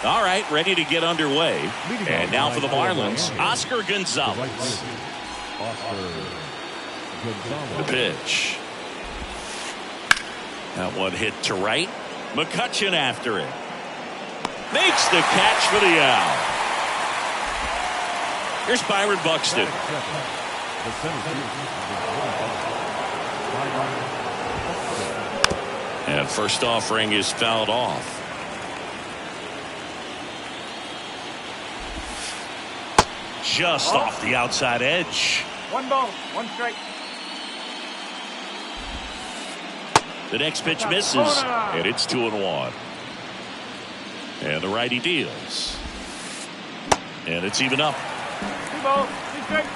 All right, ready to get underway. And now for the Marlins, Oscar Gonzalez. The pitch. That one hit to right. McCutchen after it. Makes the catch for the out. Here's Byron Buxton. And first offering is fouled off. Just off the outside edge. 1 ball, 1 strike. The next pitch misses, and it's 2-1. And the righty deals. And it's even up. 2 balls, 2 strikes.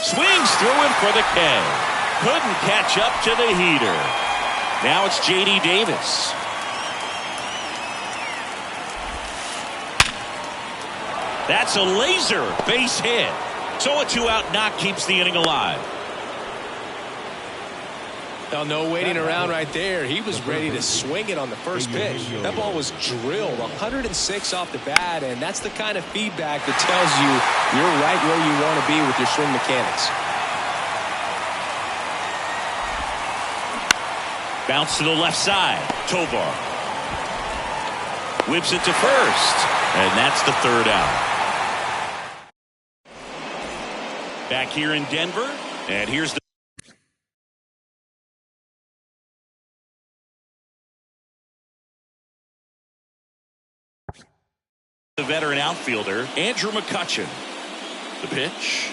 Swings through it for the K. Couldn't catch up to the heater. Now it's J.D. Davis. That's a laser base hit. So a 2-out knock keeps the inning alive. Now, no waiting around right there. He was ready to swing it on the first pitch. That ball was drilled 106 off the bat, and that's the kind of feedback that tells you you're right where you want to be with your swing mechanics. Bounce to the left side. Tovar whips it to first, and that's the 3rd out. Back here in Denver, and here's the veteran outfielder, Andrew McCutchen. The pitch.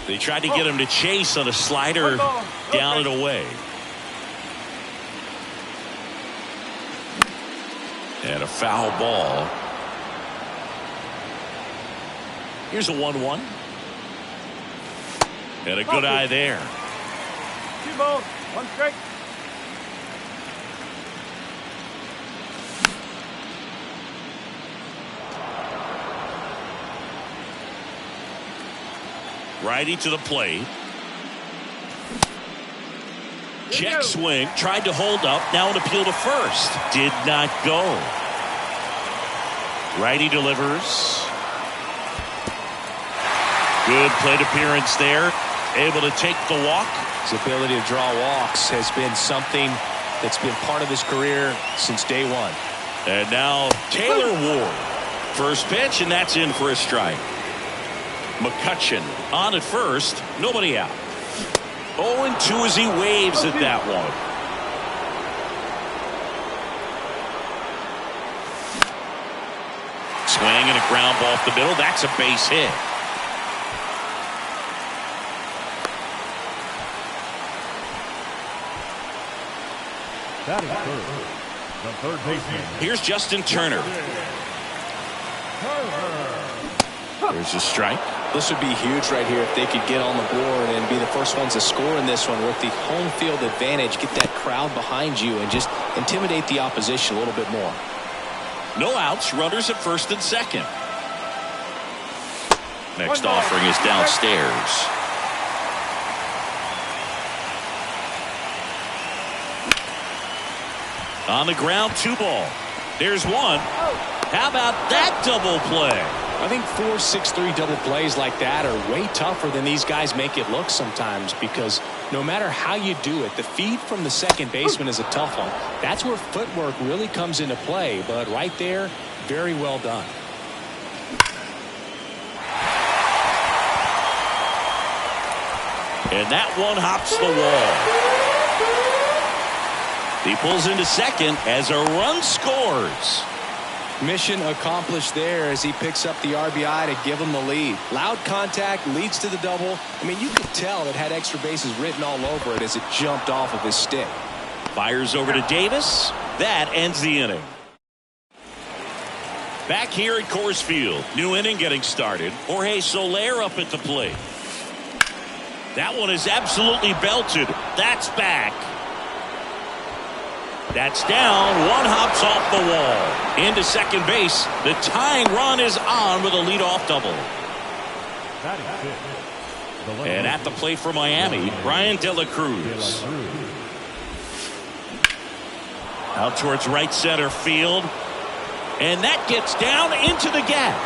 They tried to get him to chase on a slider down and away. And a foul ball. Here's a 1-1. And a good eye there. 2 balls, 1 strike. Righty to the plate. Check swing. Tried to hold up. Now an appeal to first. Did not go. Righty delivers. Good plate appearance there. Able to take the walk. His ability to draw walks has been something that's been part of his career since day one. And now Taylor Ward. First pitch, and that's in for a strike. McCutchen on at first. Nobody out. 0-2 as he waves at that one. Swing and a ground ball off the middle. That's a base hit. That is the third baseman. Here's Justin Turner. There's a strike. This would be huge right here if they could get on the board and be the first ones to score in this one with the home field advantage. Get that crowd behind you and just intimidate the opposition a little bit more. No outs. Runners at first and second. Next offering is downstairs. On the ground, 2 ball. There's 1. How about that double play? I think 4-6-3 double plays like that are way tougher than these guys make it look sometimes, because no matter how you do it, the feed from the second baseman is a tough one. That's where footwork really comes into play, but right there, very well done. And that one hops the wall. He pulls into second as a run scores. Mission accomplished there as he picks up the RBI to give him the lead. Loud contact leads to the double. I mean, you could tell it had extra bases written all over it as it jumped off of his stick. Fires over to Davis. That ends the inning. Back here at Coors Field. New inning getting started. Jorge Soler up at the plate. That one is absolutely belted. That's back. That's down. One hops off the wall. Into second base. The tying run is on with a leadoff double. And at the plate for Miami, Brian De La Cruz. Out towards right center field. And that gets down into the gap.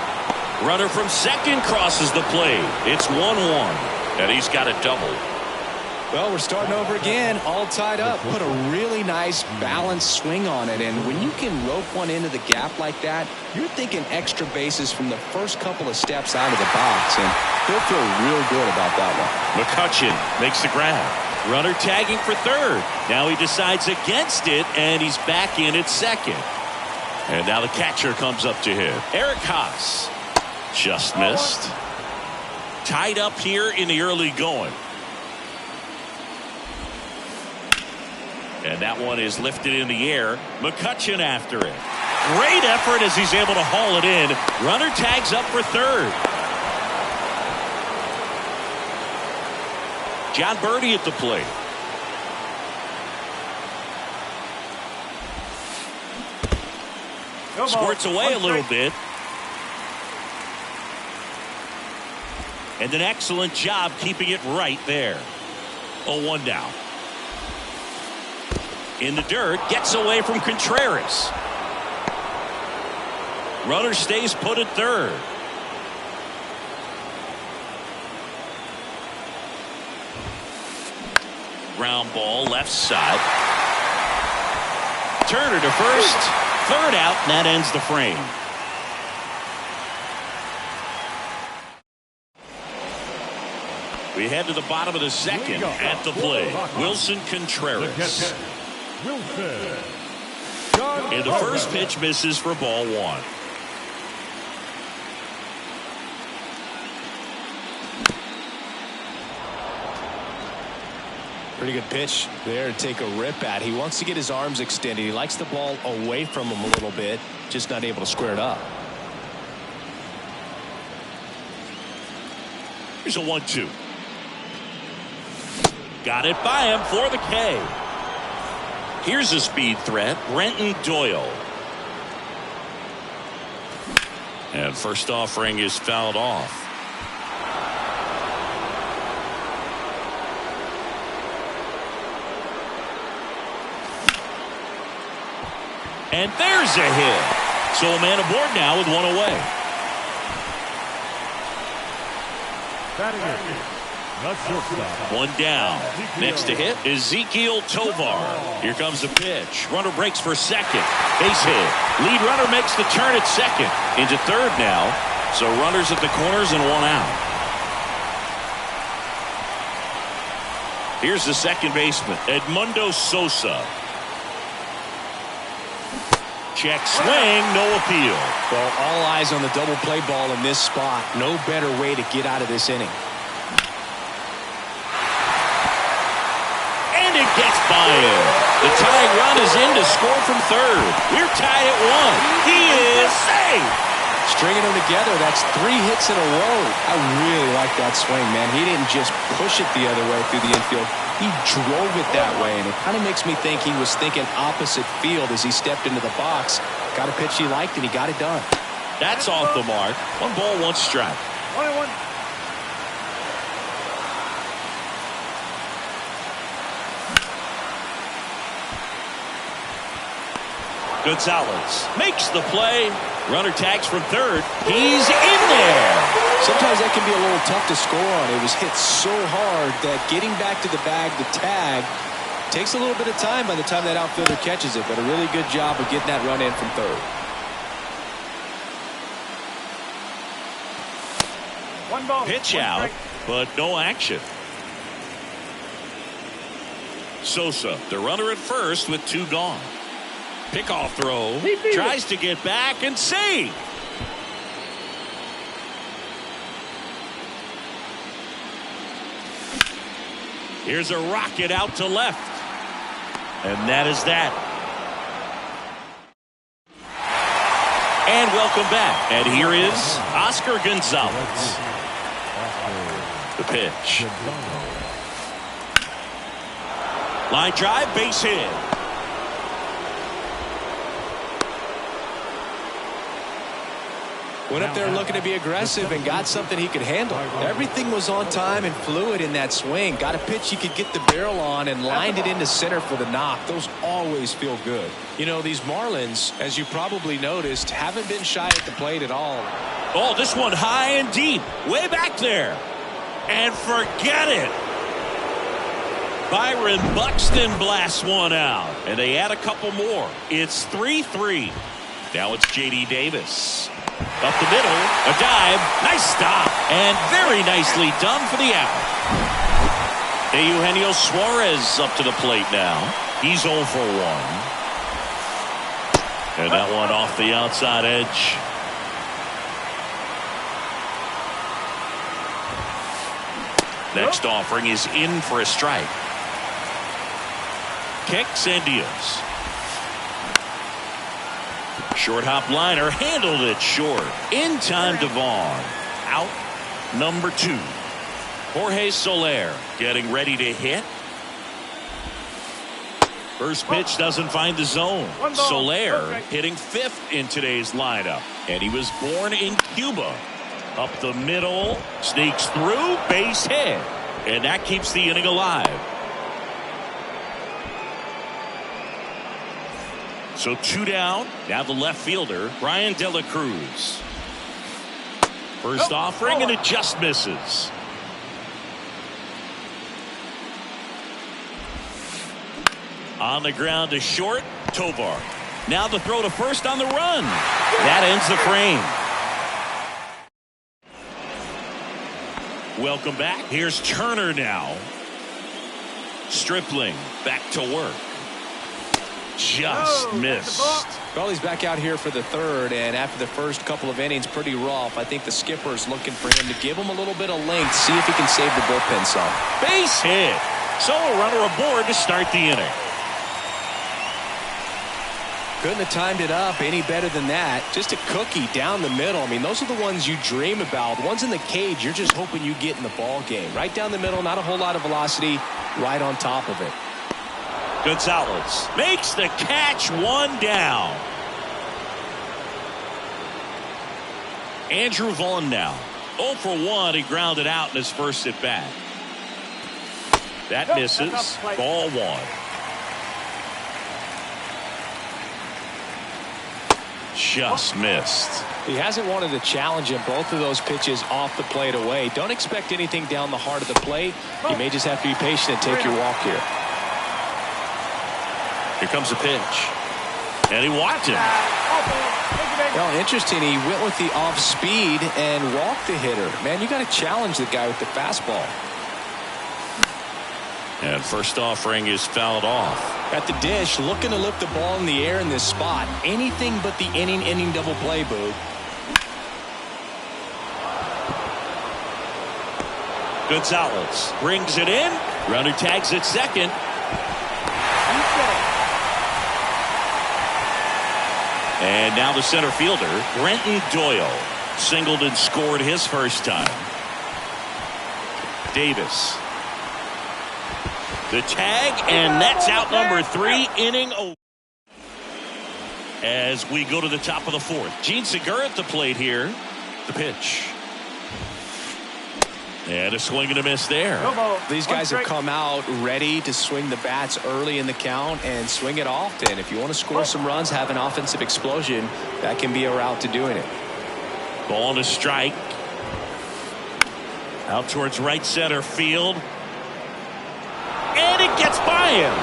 Runner from second crosses the plate. It's 1-1. And he's got a double. Well, we're starting over again, all tied up. Put a really nice balanced swing on it. And when you can rope one into the gap like that, you're thinking extra bases from the first couple of steps out of the box. And he'll feel real good about that one. McCutchen makes the grab. Runner tagging for third. Now he decides against it, and he's back in at second. And now the catcher comes up to him. Eric Haas just missed. Tied up here in the early going. And that one is lifted in the air. McCutchen after it. Great effort as he's able to haul it in. Runner tags up for third. John Birdie at the plate. Squirts away a little bit. And an excellent job keeping it right there. 0-1 down. In the dirt, gets away from Contreras. Runner stays put at third. Ground ball left side. Turner to first. Third out, and that ends the frame. We head to the bottom of the second at the plate. Wilson Contreras. And the first pitch misses for ball one. Pretty good pitch there to take a rip at. He wants to get his arms extended. He likes the ball away from him a little bit, just not able to square it up. Here's a 1-2. Got it by him for the K. Here's a speed threat, Brenton Doyle. And first offering is fouled off. And there's a hit. So a man aboard now with one away. One down. Next to hit is Ezekiel Tovar. Here comes the pitch. Runner breaks for second. Base hit. Lead runner makes the turn at second. Into third now. So runners at the corners and one out. Here's the second baseman, Edmundo Sosa. Check swing, no appeal. Well, all eyes on the double play ball in this spot. No better way to get out of this inning. And it gets by him. The tying run is in to score from third. We're tied at one. He is safe. Stringing them together, that's 3 hits in a row. I really like that swing, man. He didn't just push it the other way through the infield. He drove it that way, and it kind of makes me think he was thinking opposite field as he stepped into the box. Got a pitch he liked, and he got it done. That's off the mark. 1 ball, 1 strike. 1-1. Gonzalez makes the play. Runner tags from third. He's in there. Sometimes that can be a little tough to score on. It was hit so hard that getting back to the bag, the tag, takes a little bit of time by the time that outfielder catches it. But a really good job of getting that run in from third. 1 ball. Pitch 1 out, strike. but no action. Sosa, the runner at first with 2 gone. Pickoff throw. Tries to get back and save. Here's a rocket out to left. And that is that. And welcome back. And here is Oscar Gonzalez. The pitch. Line drive, base hit. Went up there looking to be aggressive and got something he could handle. Everything was on time and fluid in that swing. Got a pitch he could get the barrel on and lined it into center for the knock. Those always feel good. You know, these Marlins, as you probably noticed, haven't been shy at the plate at all. Oh, this one high and deep, way back there. And forget it. Byron Buxton blasts one out, and they add a couple more. It's 3-3. Now it's J.D. Davis. Up the middle, a dive, nice stop, and very nicely done for the out. Eugenio Suarez up to the plate now. He's 0 for 1. And that one off the outside edge. Next offering is in for a strike. Kicks and deals. Short hop liner, handled it short. In time to Vaughn. Out number 2. Jorge Soler getting ready to hit. First pitch doesn't find the zone. Soler hitting 5th in today's lineup. And he was born in Cuba. Up the middle, sneaks through, base hit. And that keeps the inning alive. So 2 down. Now the left fielder, Brian De La Cruz. First offering, and it just misses. On the ground to short, Tovar. Now the throw to first on the run. That ends the frame. Welcome back. Here's Turner now. Stripling back to work. Just missed. Well, he's back out here for the 3rd, and after the first couple of innings, pretty rough. I think the skipper's looking for him to give him a little bit of length, see if he can save the bullpen some. Base hit. So a runner aboard to start the inning. Couldn't have timed it up any better than that. Just a cookie down the middle. I mean, those are the ones you dream about. The ones in the cage, you're just hoping you get in the ball game. Right down the middle, not a whole lot of velocity, right on top of it. Gonzalez makes the catch, 1 down. Andrew Vaughn now. 0 for 1. He grounded out in his first at bat. That misses. Ball 1. Just missed. He hasn't wanted to challenge him. Both of those pitches off the plate away. Don't expect anything down the heart of the plate. You may just have to be patient and take your walk here. Here comes a pitch. And he walked him. Well, interesting. He went with the off speed and walked the hitter. Man, you got to challenge the guy with the fastball. And first offering is fouled off. At the dish, looking to lift the ball in the air in this spot. Anything but the inning double play, Boo. Gonzalez brings it in. Runner tags at second. And now the center fielder, Brenton Doyle, singled and scored his first time. Davis. The tag, and that's out number 3, inning over. As we go to the top of the 4th, Gene Segura at the plate here. The pitch. And a swing and a miss there. These guys have come out ready to swing the bats early in the count and swing it often. If you want to score some runs, have an offensive explosion, that can be a route to doing it. Ball to strike. Out towards right center field. And it gets by him.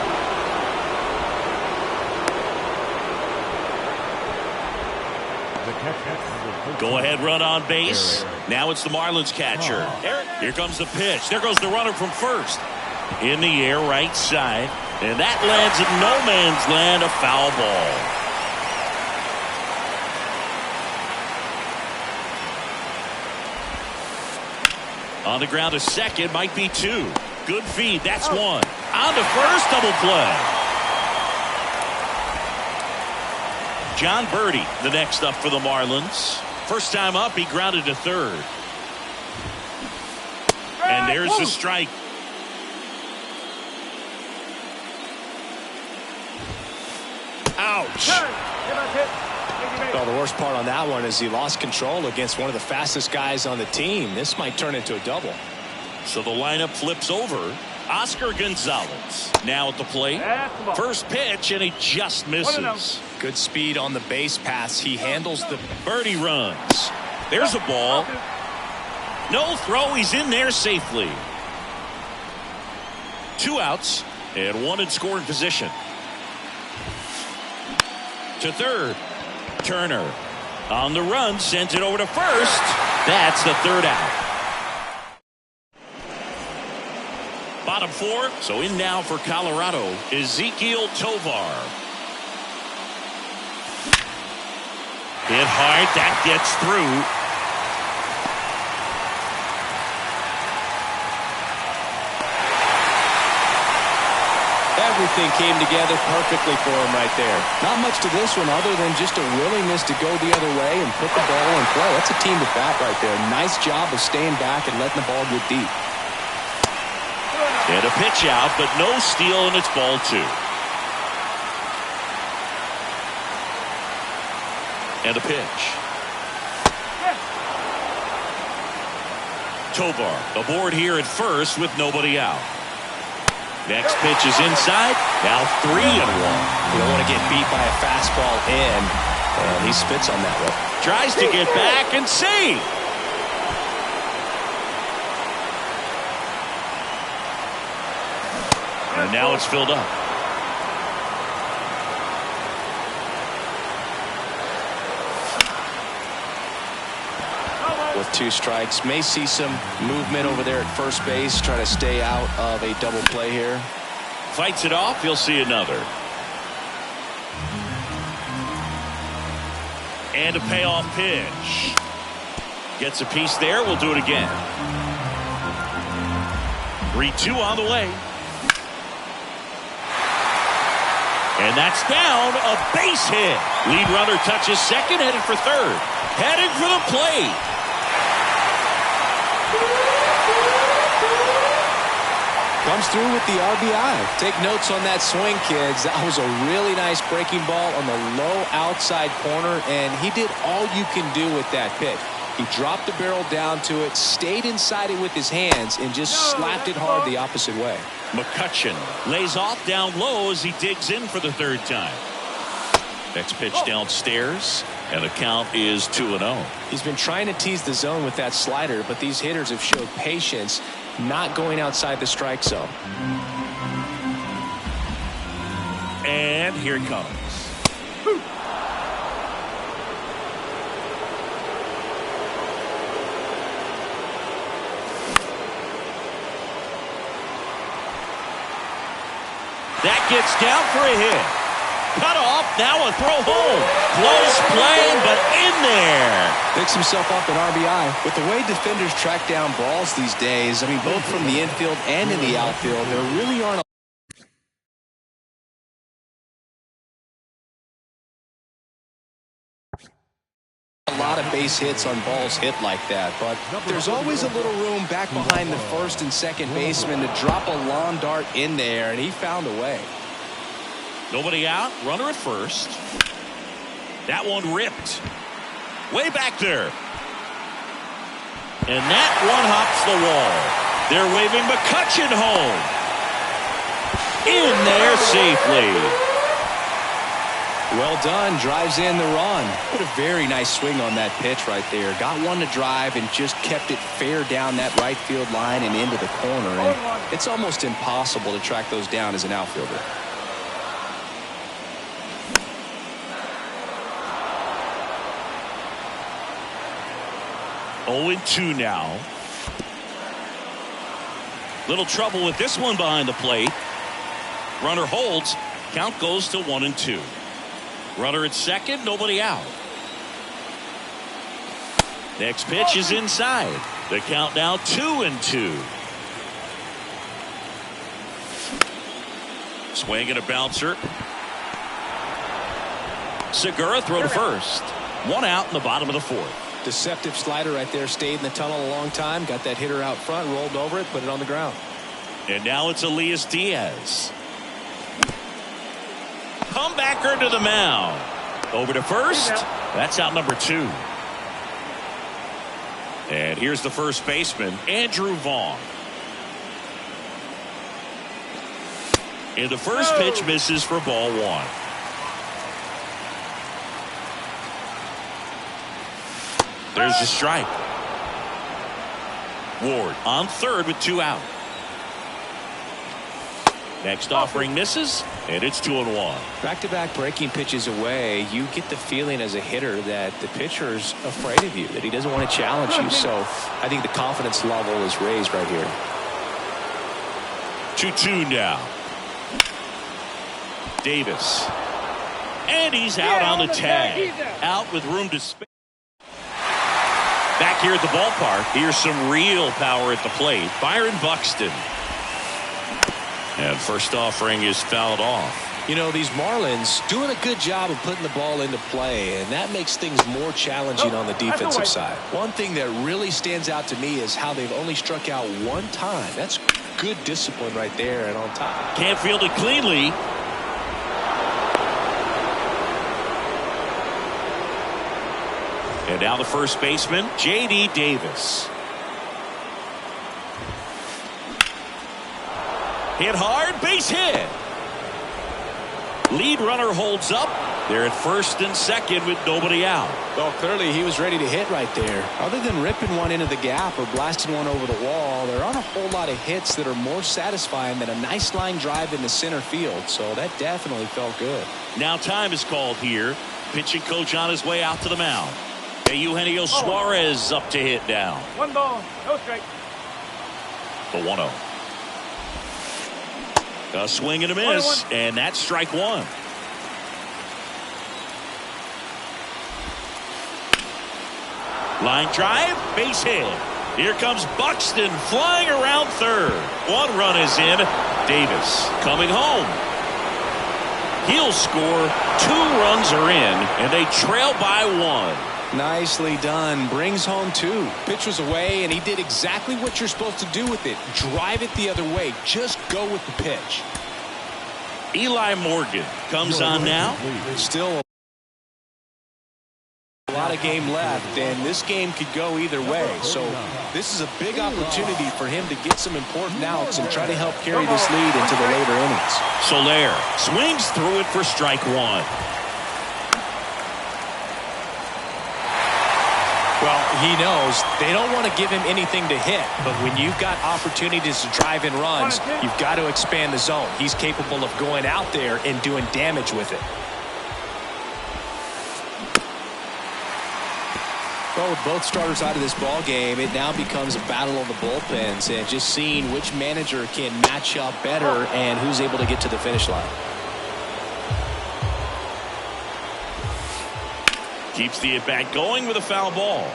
Go ahead run on base. Now it's the Marlins catcher. Here comes the pitch. There goes the runner from first. In the air, right side. And that lands at no man's land, a foul ball. On the ground to second, might be 2. Good feed, that's 1. On to first, double play. John Birdie, the next up for the Marlins. First time up, he grounded to third. And there's the strike. Ouch. Well, the worst part on that one is he lost control against one of the fastest guys on the team. This might turn into a double. So the lineup flips over. Oscar Gonzalez now at the plate. First pitch, and he just misses. Good speed on the base pass. He handles the birdie runs. There's a ball. No throw. He's in there safely. 2 outs and 1 in scoring position. To third. Turner on the run, sends it over to first. That's the 3rd out. Bottom 4. So in now for Colorado, Ezequiel Tovar. Hit hard. That gets through. Everything came together perfectly for him right there. Not much to this one other than just a willingness to go the other way and put the ball in play. That's a team at bat right there. Nice job of staying back and letting the ball get deep. And a pitch out, but no steal, and it's ball 2. And a pitch. Tovar aboard here at first with nobody out. Next pitch is inside. Now 3-1. You don't want to get beat by a fastball in, and he spits on that one. Tries to get back and save. And now it's filled up. With 2 strikes, may see some movement over there at first base, try to stay out of a double play here. Fights it off. He'll see another. And a payoff pitch. Gets a piece there. We'll do it again. 3-2 on the way. And that's down. A base hit. Lead runner touches second, headed for third. Headed for the plate. Comes through with the RBI. Take notes on that swing, kids. That was a really nice breaking ball on the low outside corner, and he did all you can do with that pitch. He dropped the barrel down to it, stayed inside it with his hands, and just slapped it hard the opposite way. McCutchen lays off down low as he digs in for the 3rd time. Next pitch downstairs, and the count is 2-0. He's been trying to tease the zone with that slider, but these hitters have showed patience, not going outside the strike zone. And here it comes. That gets down for a hit. Cut off, now a throw home. Close play, but in there. Picks himself up an RBI. With the way defenders track down balls these days, I mean, both from the infield and in the outfield, there really aren't a lot of base hits on balls hit like that, but there's always a little room back behind the first and second baseman to drop a lawn dart in there, and he found a way. Nobody out, runner at first. That one ripped. Way back there. And that one hops the wall. They're waving McCutchen home. In there safely. Well done, drives in the run. What a very nice swing on that pitch right there. Got one to drive and just kept it fair down that right field line and into the corner. And it's almost impossible to track those down as an outfielder. 0-2 now. Little trouble with this one behind the plate. Runner holds. Count goes to 1-2. Runner at second, nobody out. Next pitch is inside. The count now 2-2. Swing and a bouncer. Segura throw to first. 1 out in the bottom of the 4th. Deceptive slider right there. Stayed in the tunnel a long time. Got that hitter out front. Rolled over it. Put it on the ground. And now it's Elias Diaz. Comebacker to the mound. Over to first. That's out number 2. And here's the first baseman, Andrew Vaughn. And the first pitch misses for ball 1. There's the strike. Ward on third with 2 out. Next offering misses, and it's 2-1. Back-to-back breaking pitches away, you get the feeling as a hitter that the pitcher's afraid of you, that he doesn't want to challenge you. So I think the confidence level is raised right here. 2-2 now. Davis. And he's out on the tag. Out with room to spare. Back here at the ballpark, here's some real power at the plate. Byron Buxton. And first offering is fouled off. You know, these Marlins doing a good job of putting the ball into play, and that makes things more challenging on the defensive side. One thing that really stands out to me is how they've only struck out 1 time. That's good discipline right there and on top. Can't field it cleanly. And now the first baseman, J.D. Davis. Hit hard, base hit. Lead runner holds up. They're at first and second with nobody out. Well, clearly he was ready to hit right there. Other than ripping one into the gap or blasting one over the wall, there aren't a whole lot of hits that are more satisfying than a nice line drive into center field. So that definitely felt good. Now time is called here. Pitching coach on his way out to the mound. Eugenio Suarez up to hit down. 1 ball, no strike. The 1-0. A swing and a miss, and that's strike 1. Line drive, base hit. Here comes Buxton flying around third. 1 run is in. Davis coming home. He'll score. 2 runs are in, and they trail by 1. Nicely done. Brings home 2. Pitch was away, and he did exactly what you're supposed to do with it. Drive it the other way. Just go with the pitch. Eli Morgan comes on now. Still a lot of game left, and this game could go either way. So this is a big opportunity for him to get some important outs and try to help carry this lead into the later innings. Soler swings through it for strike 1. Well, he knows they don't want to give him anything to hit, but when you've got opportunities to drive in runs, you've got to expand the zone. He's capable of going out there and doing damage with it. Well, with both starters out of this ball game, it now becomes a battle of the bullpens and just seeing which manager can match up better and who's able to get to the finish line. Keeps the at-bat going with a foul ball.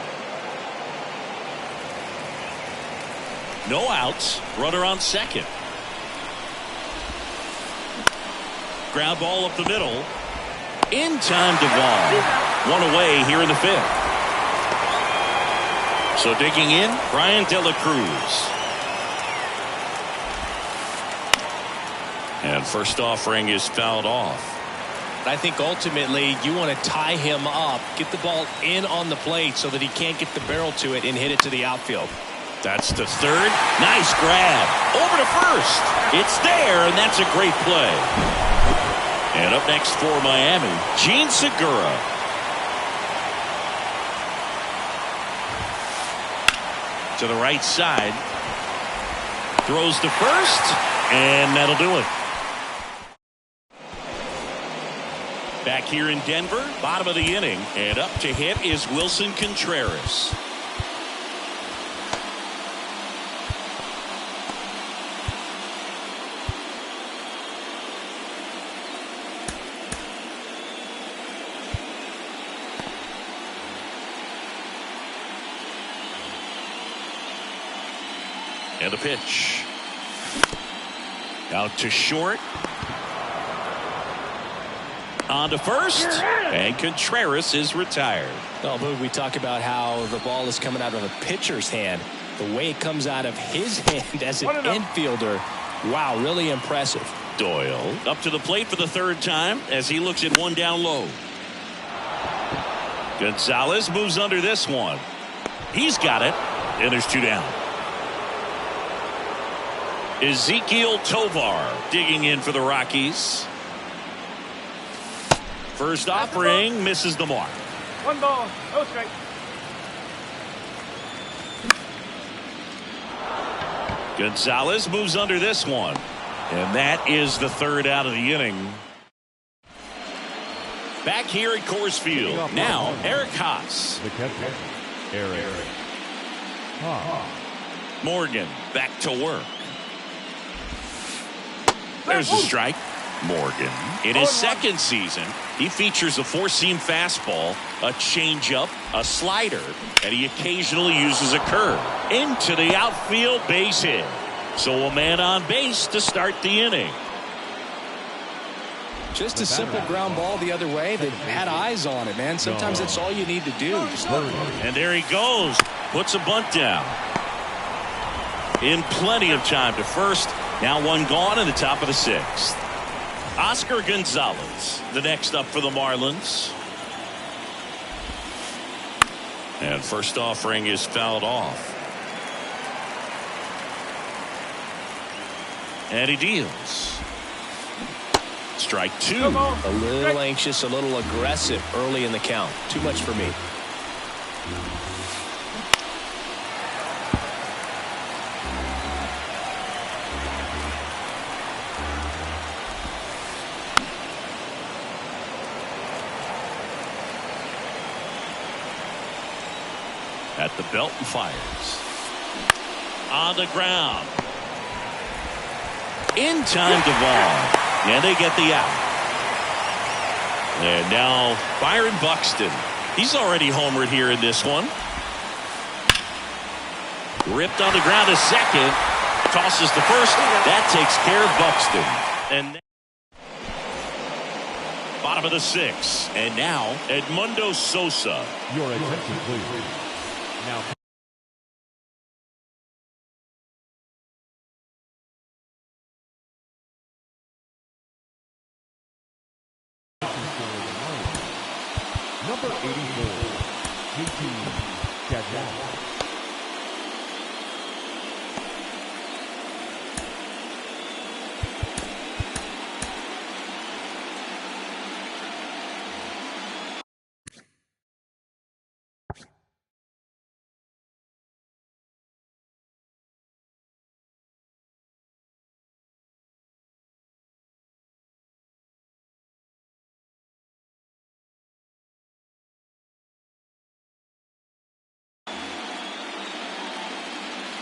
No outs. Runner on second. Ground ball up the middle. In time to Vaughn. 1 away here in the 5th. So digging in, Brian De La Cruz. And first offering is fouled off. I think ultimately you want to tie him up, get the ball in on the plate so that he can't get the barrel to it and hit it to the outfield. That's the third. Nice grab. Over to first. It's there, and that's a great play. And up next for Miami, Gene Segura. To the right side. Throws to first, and that'll do it. Back here in Denver, bottom of the inning, and up to hit is Wilson Contreras. And the pitch. Out to short. On to first, and Contreras is retired. Well, Boog, we talk about how the ball is coming out of a pitcher's hand. The way it comes out of his hand as an infielder, wow, really impressive. Doyle up to the plate for the 3rd time as he looks at 1 down low. Gonzalez moves under this one. He's got it, and there's 2 down. Ezekiel Tovar digging in for the Rockies. First offering misses the mark. 1 ball, no strike. Gonzalez moves under this one. And that is the 3rd out of the inning. Back here at Coors Field. Now, Eric Haas. The catcher, Eric Haas. Morgan back to work. There's a strike. Morgan, in his 2nd season, he features a 4-seam fastball, a changeup, a slider, and he occasionally uses a curve. Into the outfield, base hit. So a man on base to start the inning. Just a simple ground ball the other way. They've had eyes on it, man. Sometimes that's all you need to do. And there he goes. Puts a bunt down. In plenty of time to first. Now 1 gone in the top of the 6th. Oscar Gonzalez, the next up for the Marlins. And first offering is fouled off. And he deals. Strike 2. A little anxious, a little aggressive early in the count. Too much for me. At the belt and fires. On the ground. In time to Vaughn. And they get the out. And now Byron Buxton. He's already homered here in this one. Ripped on the ground to second. Tosses to first. That takes care of Buxton. And bottom of the 6th. And now Edmundo Sosa. Your attention, please. Now. Number 84, JT Chazelle.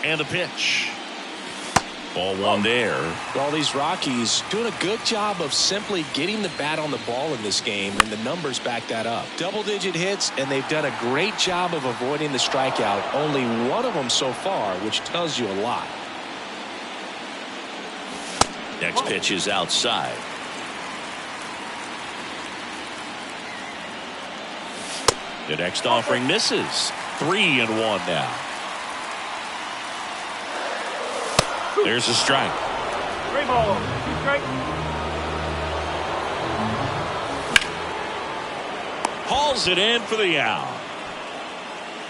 And the pitch. Ball 1 there. All these Rockies doing a good job of simply getting the bat on the ball in this game, and the numbers back that up. Double-digit hits, and they've done a great job of avoiding the strikeout. Only 1 of them so far, which tells you a lot. Next pitch is outside. The next offering misses. 3-1 now. There's a strike. 3 balls, 2 strikes. Hauls it in for the out.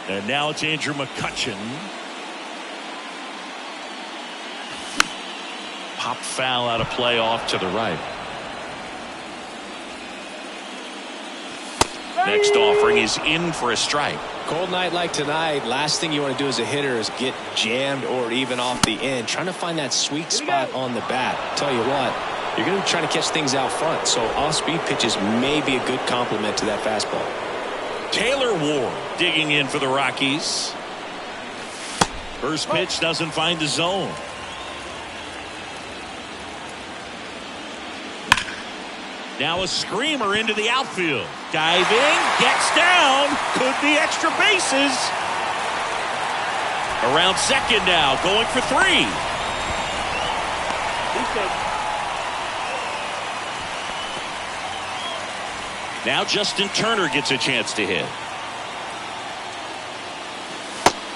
And now it's Andrew McCutchen. Pop foul out of play off to the right. Next offering is in for a strike. Cold night like tonight, last thing you want to do as a hitter is get jammed or even off the end. Trying to find that sweet spot on the bat. Tell you what, you're going to be trying to catch things out front, so off-speed pitches may be a good complement to that fastball. Taylor Ward digging in for the Rockies. First pitch doesn't find the zone. Now a screamer into the outfield. Diving, gets down, could be extra bases. Around second now, going for 3. Now Justin Turner gets a chance to hit.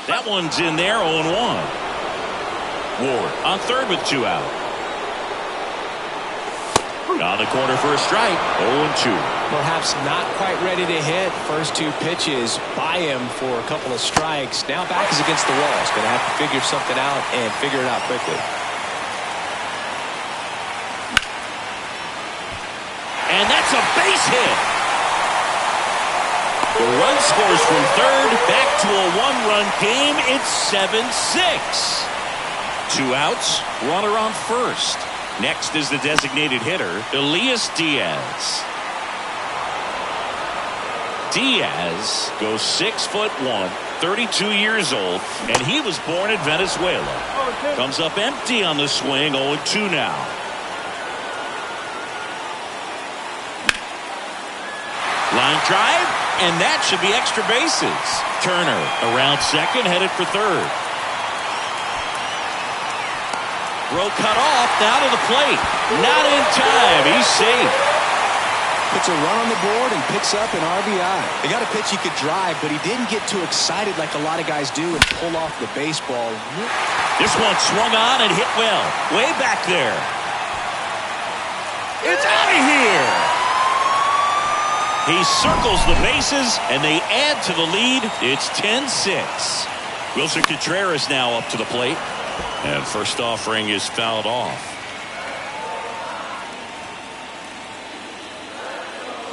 That one's in there, 0-1. Ward on third with 2 out. On the corner for a strike. 0-2. Perhaps not quite ready to hit. First two pitches by him for a couple of strikes. Now back is against the wall. He's going to have to figure something out and figure it out quickly. And that's a base hit. The run scores from third. Back to a one-run game. It's 7-6. 2 outs. Runner on first. Next is the designated hitter, Elias Diaz. Diaz goes 6'1", 32 years old, and he was born in Venezuela. Comes up empty on the swing, 0-2 now. Line drive, and that should be extra bases. Turner around second, headed for third. Throw cut off, now to the plate. Not in time. He's safe. Puts a run on the board and picks up an RBI. They got a pitch he could drive, but he didn't get too excited like a lot of guys do and pull off the baseball. This one swung on and hit well. Way back there. It's out of here. He circles the bases, and they add to the lead. It's 10-6. Wilson Contreras now up to the plate. And first offering is fouled off.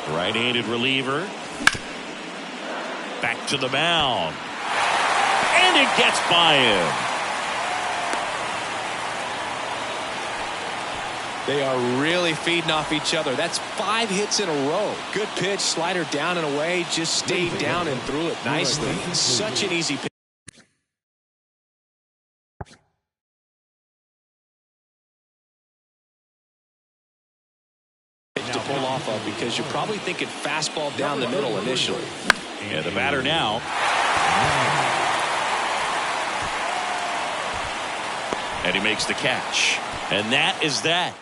Right-handed reliever. Back to the mound. And it gets by him. They are really feeding off each other. That's 5 hits in a row. Good pitch, slider down and away. Just stayed down and threw it nicely. Such an easy pitch. To pull off of, because you're probably thinking fastball down the middle initially. And the batter now. And he makes the catch. And that is that.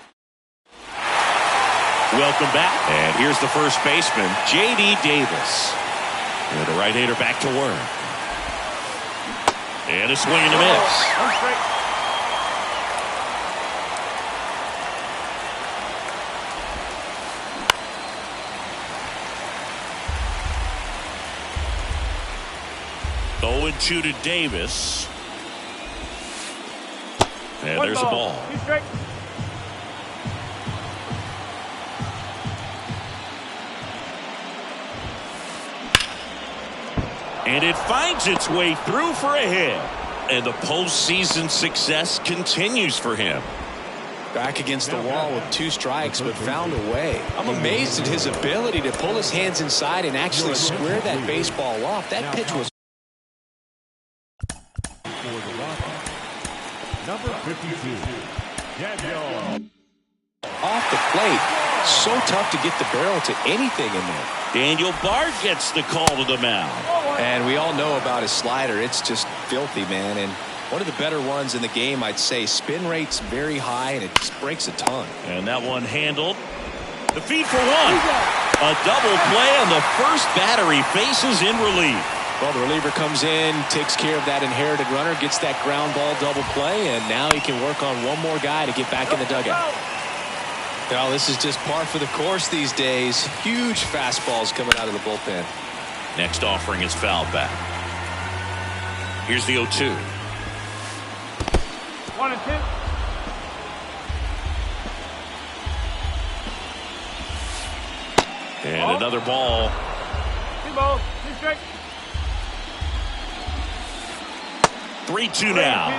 Welcome back. And here's the first baseman, J.D. Davis. And the right-hander back to work. And a swing and a miss. Two to Davis. And there's a ball. And it finds its way through for a hit. And the postseason success continues for him. Back against the wall with 2 strikes, but found a way. I'm amazed at his ability to pull his hands inside and actually square that baseball off. That pitch was Number 52, Daniel. Off the plate. So tough to get the barrel to anything in there. Daniel Bard gets the call to the mound. And we all know about his slider. It's just filthy, man. And one of the better ones in the game, I'd say. Spin rate's very high, and it just breaks a ton. And that one handled. The feed for one. A double play, and the first batter he faces in relief. Well, the reliever comes in, takes care of that inherited runner, gets that ground ball double play, and now he can work on one more guy to get back in the dugout. Well, this is just par for the course these days. Huge fastballs coming out of the bullpen. Next offering is fouled back. Here's the 0-2. 1-2. And another ball. 2 balls, 2 strikes. 3-2 now.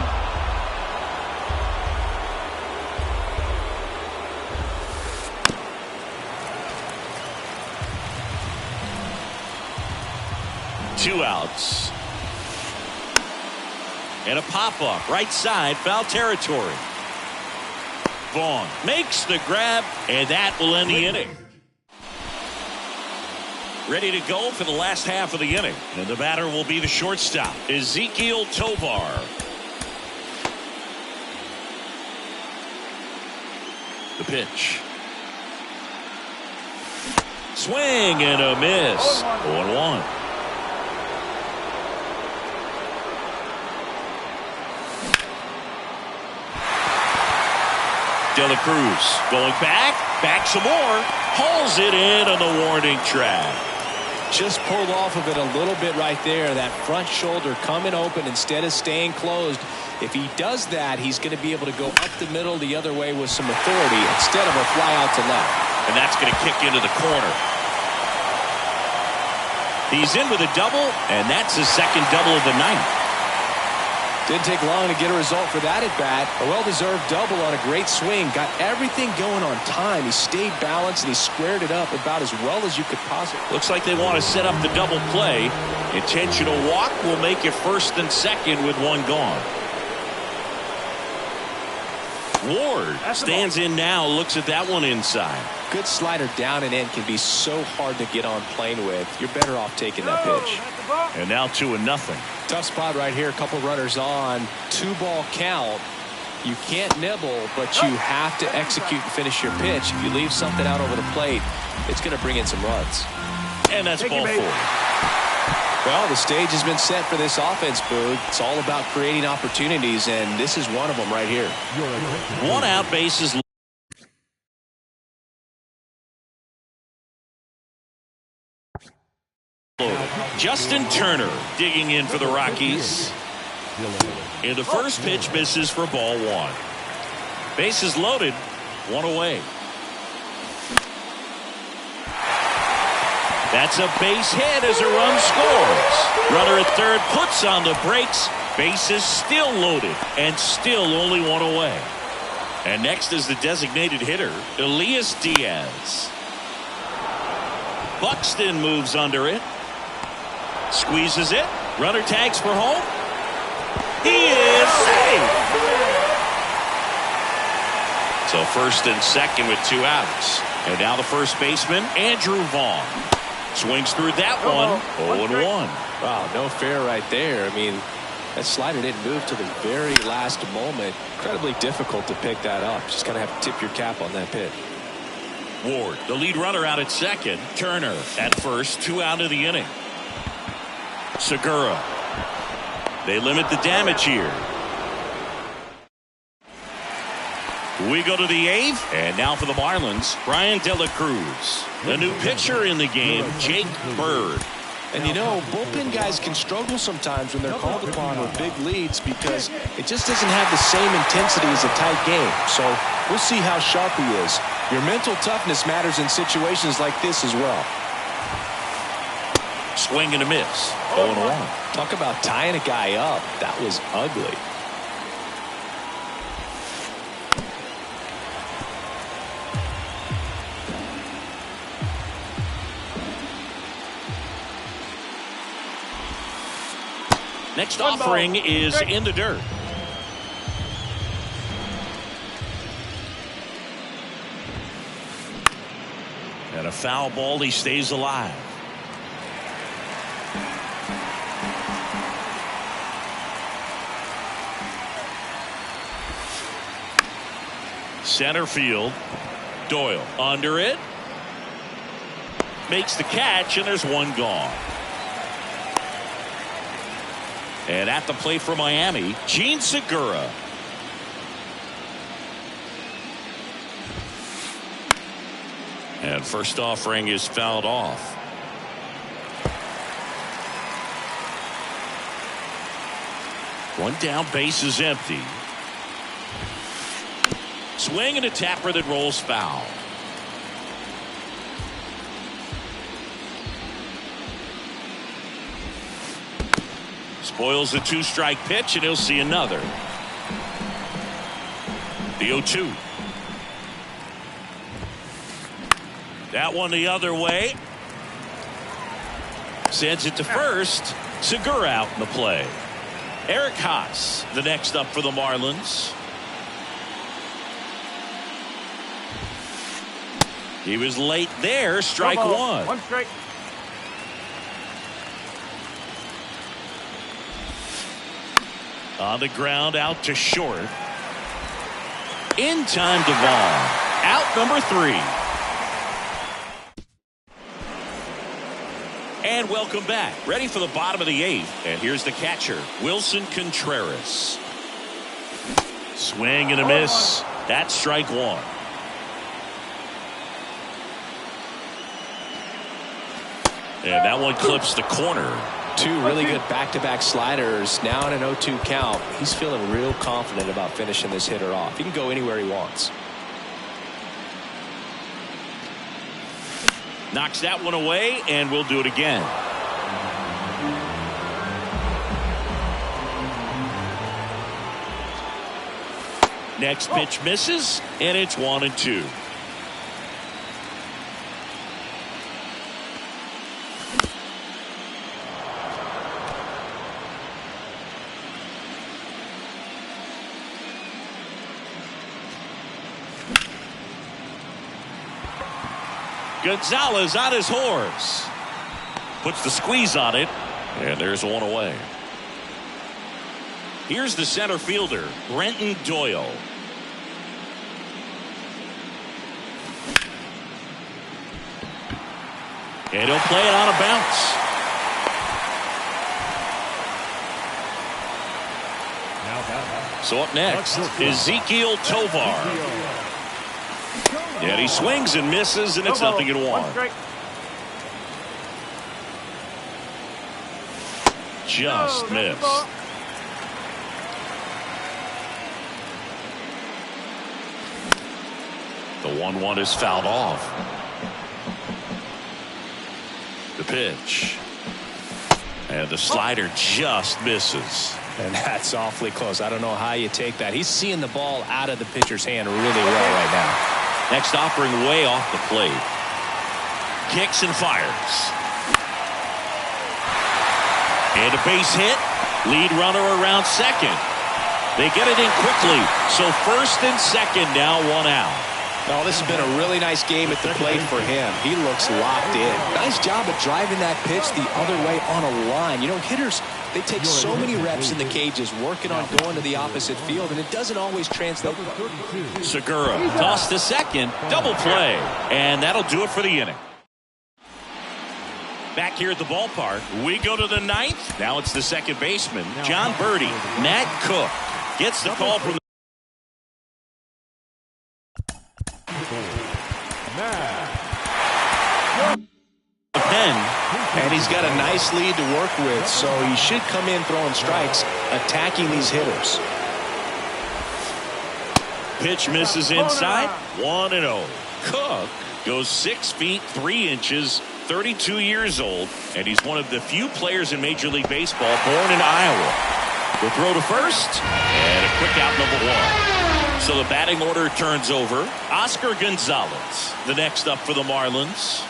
Two outs. And a pop-up. Right side, foul territory. Vaughn makes the grab, and that will end the inning. Ready to go for the last half of the inning. And the batter will be the shortstop, Ezequiel Tovar. The pitch. Swing and a miss. 0-1. De La Cruz going back some more, hauls it in on the warning track. Just pulled off of it a little bit right there. That front shoulder coming open instead of staying closed. If he does that, he's going to be able to go up the middle the other way with some authority instead of a fly out to left. And that's going to kick into the corner. He's in with a double, and that's his second double of the night. Didn't take long to get a result for that at bat. A well-deserved double on a great swing. Got everything going on time. He stayed balanced and he squared it up about as well as you could possibly. Looks like they want to set up the double play. Intentional walk will make it first and second with one gone. Ward stands in now, looks at that one inside. Good slider down and in can be so hard to get on plane with. You're better off taking that pitch. And now 2-0. Tough spot right here. A couple runners on. 2-ball count. You can't nibble, but you have to execute and finish your pitch. If you leave something out over the plate, it's going to bring in some runs. And that's ball 4. Well, the stage has been set for this offense, Boog. It's all about creating opportunities, and this is one of them right here. 1 out, bases loaded. Justin Turner digging in for the Rockies. And the first pitch misses for ball 1. Bases loaded, 1 away. That's a base hit as a run scores. Runner at third puts on the brakes. Bases still loaded and still only 1 away. And next is the designated hitter, Elias Diaz. Buxton moves under it. Squeezes it. Runner tags for home. He is safe. So first and second with 2 outs. And now the first baseman, Andrew Vaughn. Swings through that one. 0-1. Wow, no fair right there. I mean, that slider didn't move to the very last moment. Incredibly difficult to pick that up. Just going to have to tip your cap on that pitch. Ward, the lead runner out at second. Turner at first. 2 out of the inning. Segura. They limit the damage here. We go to the 8th, and now for the Marlins, Brian De La Cruz. The new pitcher in the game, Jake Bird. And you know, bullpen guys can struggle sometimes when they're called upon with big leads because it just doesn't have the same intensity as a tight game. So we'll see how sharp he is. Your mental toughness matters in situations like this as well. Swing and a miss. 0-1. Talk about tying a guy up. That was ugly. Next offering is in the dirt. And a foul ball, he stays alive. Center field. Doyle under it. Makes the catch, and there's 1 gone. And at the plate for Miami, Gene Segura. And first offering is fouled off. One down, base is empty. Swing and a tapper that rolls foul. Spoils the 2-strike pitch, and he'll see another. The 0-2. That one the other way. Sends it to first. Segura out in the play. Eric Haas, the next up for the Marlins. He was late there. Strike 1. 1 strike. On the ground, out to short. In time to Vaughn. Out number 3. And welcome back. Ready for the bottom of the 8th. And here's the catcher, Wilson Contreras. Swing and a miss. That's strike one. And that one clips the corner. Two really good back-to-back sliders. Now in an 0-2 count. He's feeling real confident about finishing this hitter off. He can go anywhere he wants. Knocks that one away, and we'll do it again. Next pitch misses, and it's 1-2. Gonzalez on his horse. Puts the squeeze on it, and there's one away. Here's the center fielder, Brenton Doyle. And he'll play it on a bounce. So up next, Ezekiel Tovar. And he swings and misses, and it's 0-1. Just missed. The 1-1 is fouled off. The pitch. And the slider just misses. And that's awfully close. I don't know how you take that. He's seeing the ball out of the pitcher's hand really well right now. Next offering way off the plate. Kicks and fires. And a base hit. Lead runner around second. They get it in quickly. So first and second now, one out. Oh, this has been a really nice game at the plate for him. He looks locked in. Nice job of driving that pitch the other way on a line. You know, hitters, they take so many reps in the cages working on going to the opposite field, and it doesn't always translate. Segura tossed to second. Double play. And that'll do it for the inning. Back here at the ballpark, we go to the ninth. Now it's the second baseman, John Birdie. Matt Cook gets the call from the pen, and he's got a nice lead to work with, so he should come in throwing strikes, attacking these hitters. Pitch misses inside. 1-0. Cook goes 6 feet 3 inches, 32 years old, and he's one of the few players in Major League Baseball born in Iowa. The throw to first, and a quick out, number 1. So the batting order turns over. Oscar Gonzalez, the next up for the Marlins.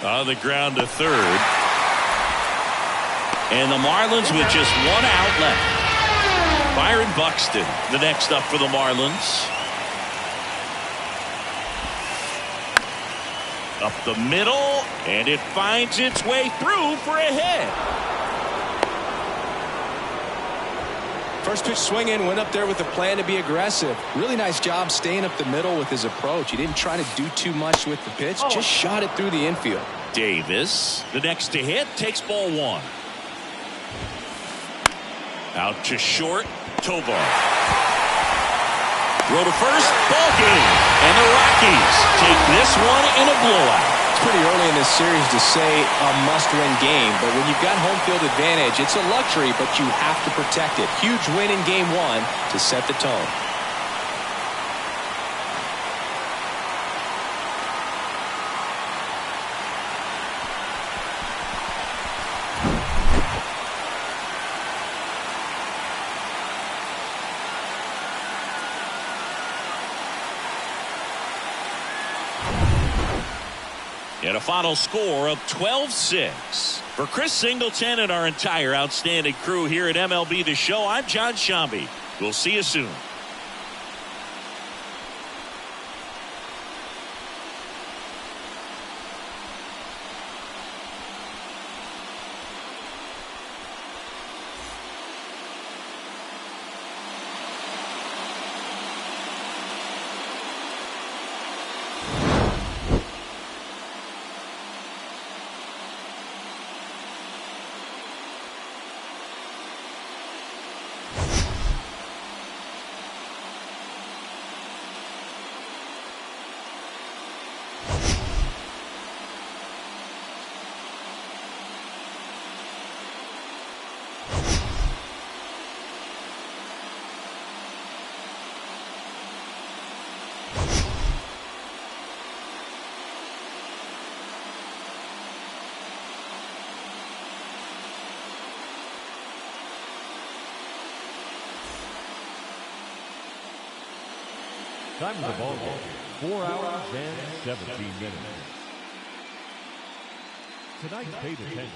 On the ground to third. And the Marlins with just 1 out left. Byron Buxton, the next up for the Marlins. Up the middle, and it finds its way through for a hit. First pitch swinging, went up there with a plan to be aggressive. Really nice job staying up the middle with his approach. He didn't try to do too much with the pitch, just shot it through the infield. Davis, the next to hit, takes ball 1. Out to short, Tovar. Throw to first, ball game. And the Rockies take this one in a blowout. It's pretty early in this series to say a must-win game, but when you've got home field advantage, it's a luxury, but you have to protect it. Huge win in game 1 to set the tone. And a final score of 12-6. For Chris Singleton and our entire outstanding crew here at MLB The Show, I'm John Shambi. We'll see you soon. Time of the ball game, 4 hours and 17 minutes. Tonight's paid attendance,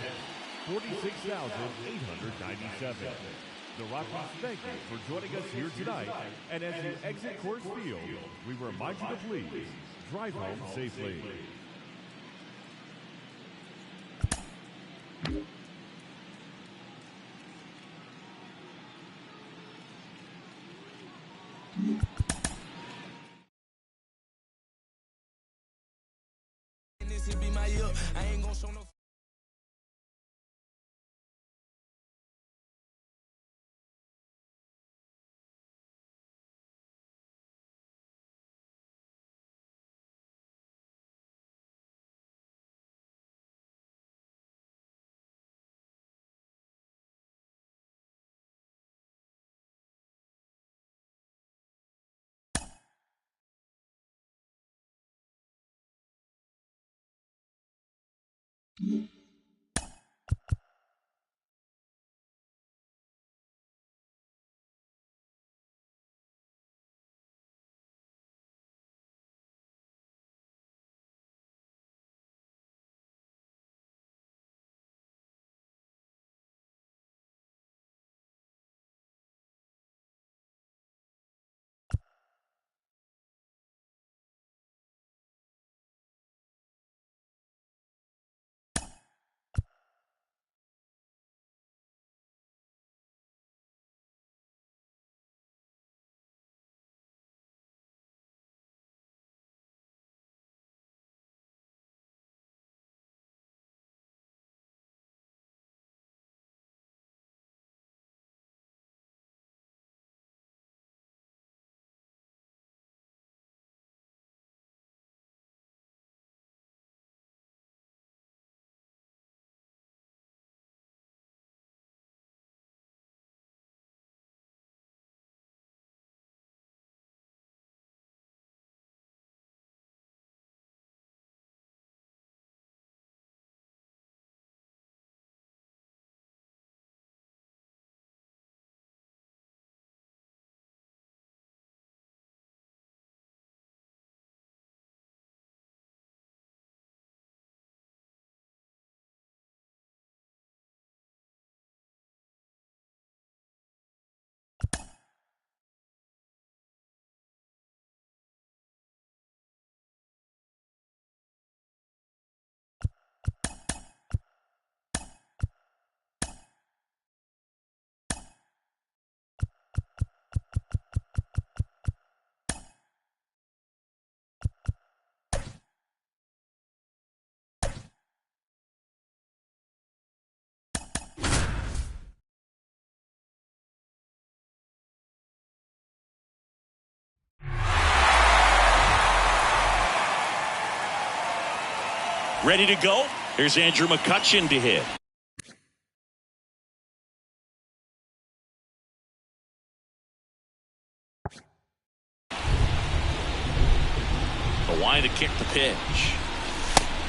46,897. The Rockies thank you for joining us here tonight. And as you exit Coors Field, we remind you to please drive home safely. I ain't gonna show no. Ready to go? Here's Andrew McCutchen to hit. The line to kick the pitch.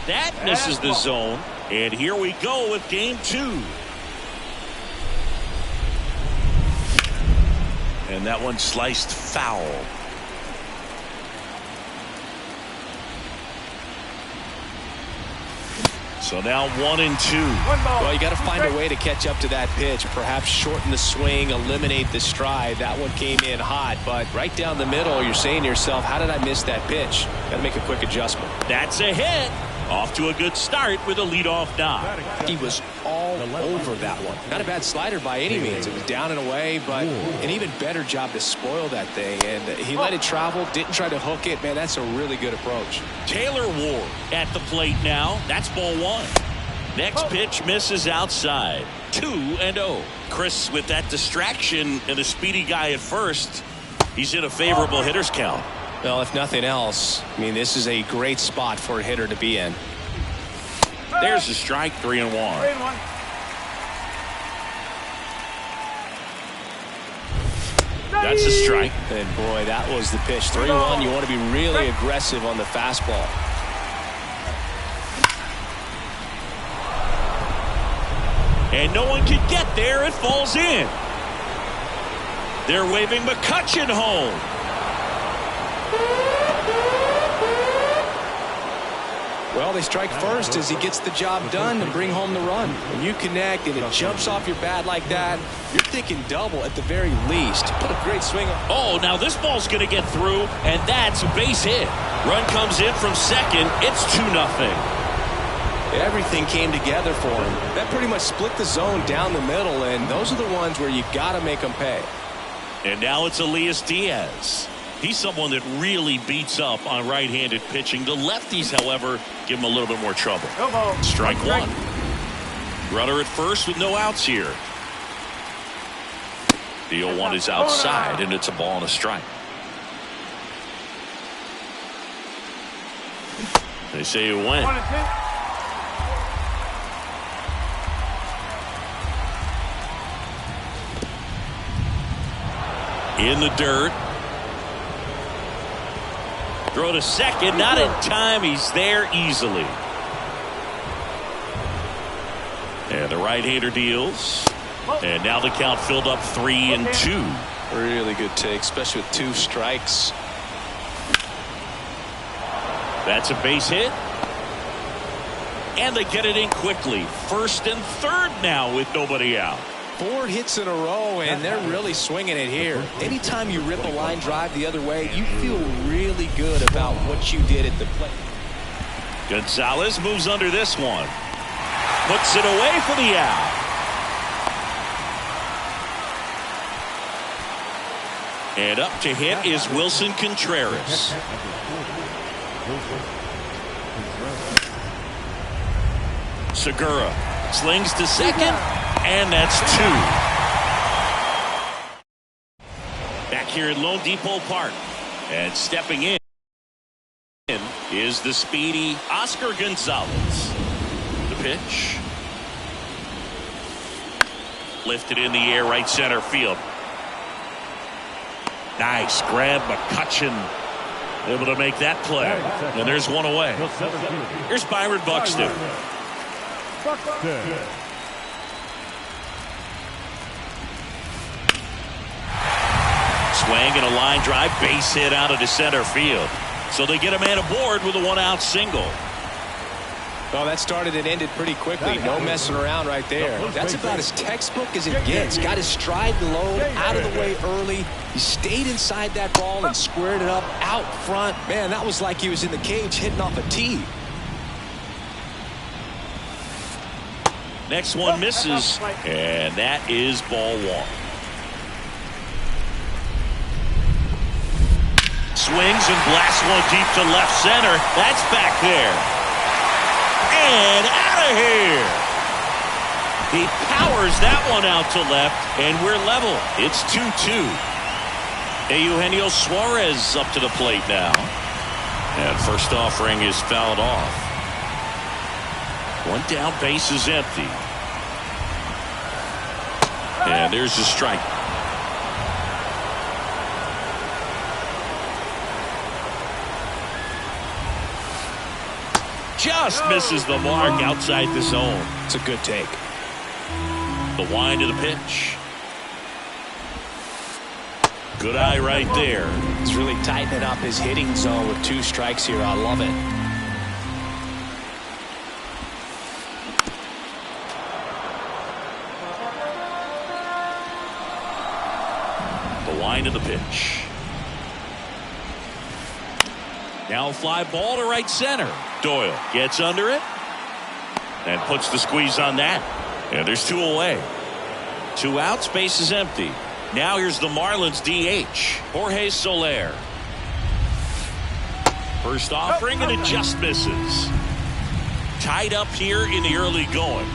That misses the zone. And here we go with game 2. And that one sliced foul. So now 1-2. Well, you got to find a way to catch up to that pitch. Perhaps shorten the swing, eliminate the stride. That one came in hot, but right down the middle, you're saying to yourself, how did I miss that pitch? Got to make a quick adjustment. That's a hit. Off to a good start with a leadoff knock. He was all over that one. Not a bad slider by any means. It was down and away, but an even better job to spoil that thing. And he let it travel, didn't try to hook it. Man, that's a really good approach. Taylor Ward at the plate now. That's ball 1. Next pitch misses outside. 2-0. Chris, with that distraction and a speedy guy at first, he's in a favorable hitter's count. Well, if nothing else, I mean, this is a great spot for a hitter to be in. There's the strike, 3-1. 3-1. That's a strike. And boy, that was the pitch. 3-1. You want to be really aggressive on the fastball. And no one can get there. It falls in. They're waving McCutchen home. Well, they strike first as he gets the job done to bring home the run. When you connect and it jumps off your bat like that, you're thinking double at the very least. Put a great swing. Oh, now this ball's going to get through, and that's a base hit. Run comes in from second. It's 2-0. Everything came together for him. That pretty much split the zone down the middle, and those are the ones where you got to make them pay. And now it's Elias Diaz. He's someone that really beats up on right-handed pitching. The lefties, however, give him a little bit more trouble. Strike one. Runner at first with no outs here. The 0-1 is outside, and it's a ball and a strike. They say it went. In the dirt. Throw to second, not in time. He's there easily. And the right-hander deals. And now the count filled up 3-2. Really good take, especially with 2 strikes. That's a base hit. And they get it in quickly. First and third now with nobody out. 4 hits in a row, and they're really swinging it here. Anytime you rip a line drive the other way, you feel really good about what you did at the plate. Gonzalez moves under this one. Puts it away for the out. And up to hit is Wilson Contreras. Segura slings to second. And that's 2. Back here at Lone Depot Park. And stepping in is the speedy Oscar Gonzalez. The pitch. Lifted in the air, right center field. Nice grab, McCutchen able to make that play. And there's one away. Here's Byron Buxton. Swing and a line drive, base hit out of the center field. So they get a man aboard with a 1-out single. Well, that started and ended pretty quickly. No messing around right there. That's about as textbook as it gets. Got his stride low, out of the way early. He stayed inside that ball and squared it up out front. Man, that was like he was in the cage hitting off a tee. Next one misses, and that is ball 1. Swings and blasts one deep to left center. That's back there. And out of here. He powers that one out to left, and we're level. It's 2-2. Eugenio Suarez up to the plate now. And first offering is fouled off. One down, base is empty. And there's a strike. Just misses the mark outside the zone. It's a good take. The wind of the pitch. Good eye right there. He's really tightening up his hitting zone with 2 strikes here. I love it. The wind of the pitch. Now a fly ball to right center. Doyle gets under it and puts the squeeze on that. And there's 2 away. 2 outs, base is empty. Now here's the Marlins DH, Jorge Soler. First offering, and it just misses. Tied up here in the early going.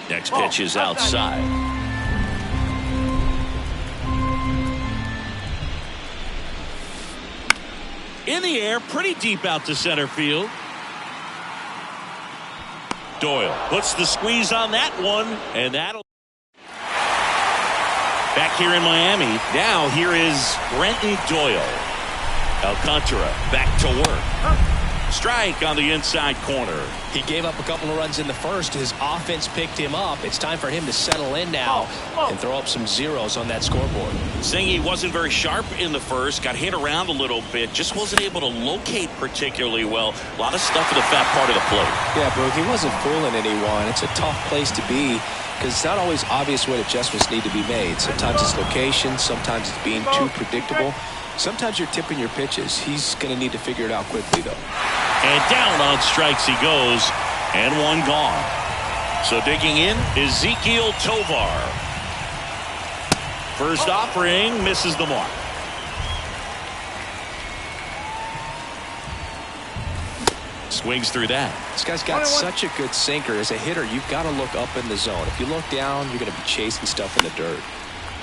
Next pitch is outside. In the air, pretty deep out to center field. Doyle puts the squeeze on that one, and that'll... Back here in Miami, now here is Brenton Doyle. Alcantara back to work. Strike on the inside corner. He gave up a couple of runs in the first. His offense picked him up. It's time for him to settle in now and throw up some zeros on that scoreboard. Saying he wasn't very sharp in the first, got hit around a little bit, just wasn't able to locate particularly well. A lot of stuff in the fat part of the plate. Yeah, Brooke, he wasn't fooling anyone. It's a tough place to be because it's not always obvious what adjustments need to be made. Sometimes it's location, sometimes it's being too predictable. Sometimes you're tipping your pitches. He's going to need to figure it out quickly, though. And down on strikes he goes, and one gone. So digging in, Ezekiel Tovar. First offering misses the mark. Swings through that. This guy's got such a good sinker. As a hitter, you've got to look up in the zone. If you look down, you're going to be chasing stuff in the dirt.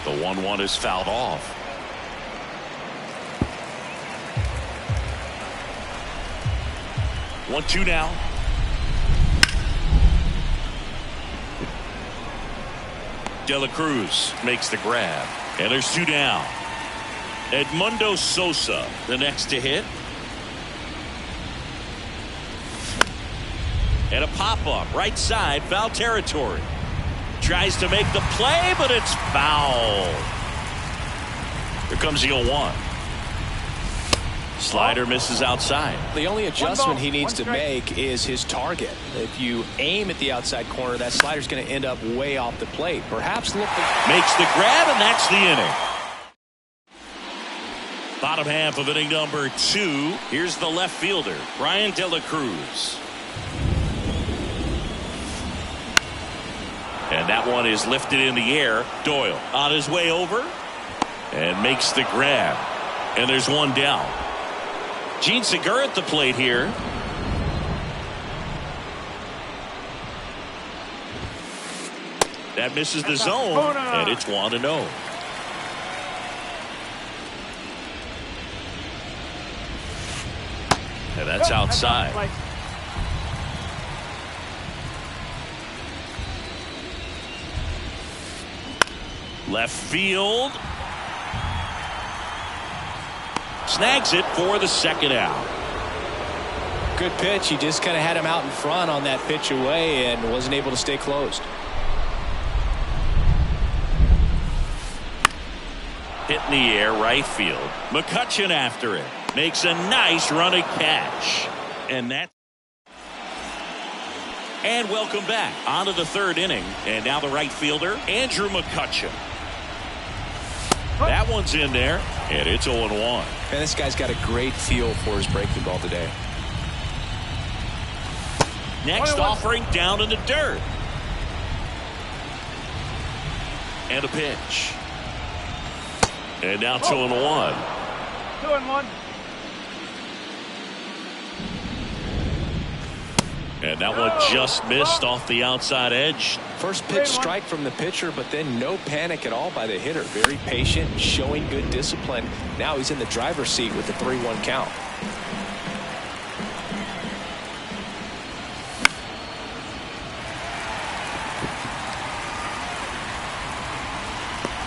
The 1-1 is fouled off. 1-2 now. De La Cruz makes the grab. And there's 2 down. Edmundo Sosa, the next to hit. And a pop-up, right side, foul territory. Tries to make the play, but it's foul. Here comes the 0-1. Slider misses outside. The only adjustment he needs to make is his target. If you aim at the outside corner, that slider's going to end up way off the plate. Perhaps look. Makes the grab, and that's the inning. Bottom half of inning number 2. Here's the left fielder, Brian De La Cruz. And that one is lifted in the air. Doyle on his way over and makes the grab. And there's 1 down. Gene Segura at the plate here. That misses the zone, and it's 1-0. And that's outside. Left field. Snags it for the second out. Good pitch. He just kind of had him out in front on that pitch away and wasn't able to stay closed. Hit in the air, right field. McCutchen after it. Makes a nice running catch. And welcome back. On to the 3rd inning. And now the right fielder, Andrew McCutchen. That one's in there, and it's 0-1. Man, this guy's got a great feel for his breaking ball today. Next offering down in the dirt. And a pitch. And now 2-1. 2-1. And that one just missed off the outside edge. First pitch strike from the pitcher, but then no panic at all by the hitter. Very patient, showing good discipline. Now he's in the driver's seat with the 3-1 count.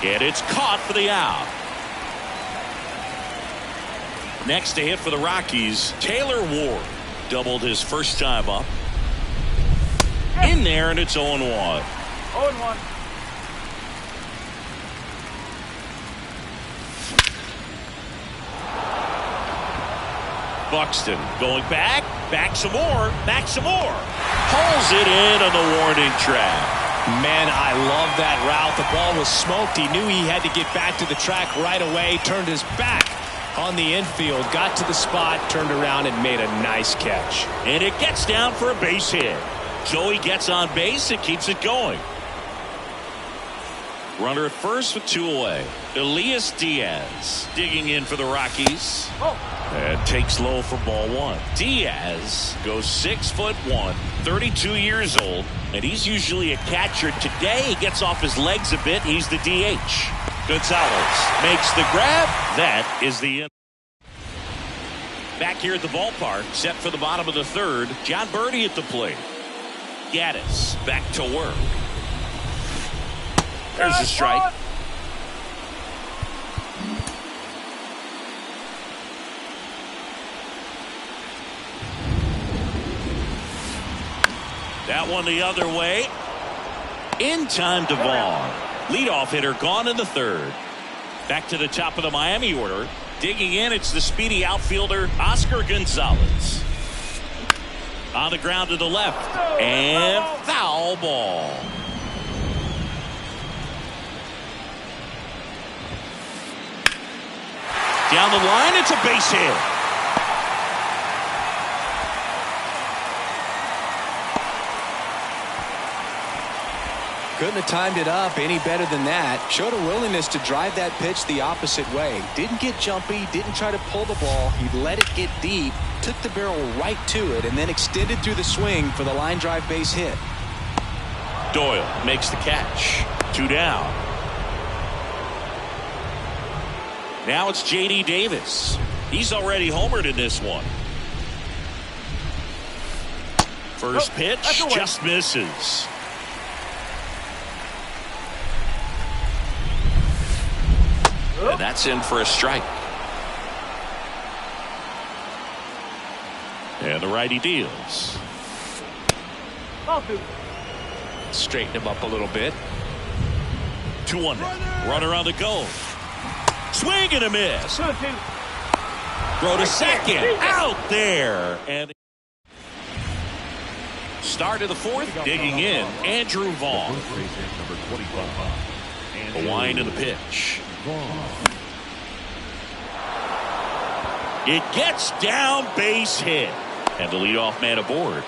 And it's caught for the out. Next to hit for the Rockies, Taylor Ward. Doubled his first time up. In there, and it's 0-1. 0-1. Buxton going back some more, Pulls it in on the warning track. Man, I love that route. The ball was smoked. He knew he had to get back to the track right away. Turned his back on the infield, got to the spot, turned around and made a nice catch. And it gets down for a base hit. Joey gets on base and keeps it going. Runner at first with 2 away. Elias Diaz digging in for the Rockies. And takes low for ball 1. Diaz goes 6'1", 32 years old, and he's usually a catcher. Today he gets off his legs a bit. He's the DH. Gonzalez makes the grab. That is the end. Back here at the ballpark, set for the bottom of the 3rd. John Birdie at the plate. Gaddis back to work. There's a strike. That one the other way. In time to Vaughn. Leadoff hitter gone in the third. Back to the top of the Miami order. Digging in, it's the speedy outfielder, Oscar Gonzalez. On the ground to the left. And foul ball. Down the line, it's a base hit. Couldn't have timed it up any better than that. Showed a willingness to drive that pitch the opposite way. Didn't get jumpy, didn't try to pull the ball. He let it get deep, took the barrel right to it, and then extended through the swing for the line drive base hit. Doyle makes the catch. 2 down. Now it's J.D. Davis. He's already homered in this one. First pitch just misses. And that's in for a strike. And the righty deals. Straighten him up a little bit. 2-1. Runner on the go. Swing and a miss. Throw to second. Out there. And start of the fourth. Digging in. Andrew Vaughn. A wind in the pitch. It gets down, base hit. And the leadoff man aboard.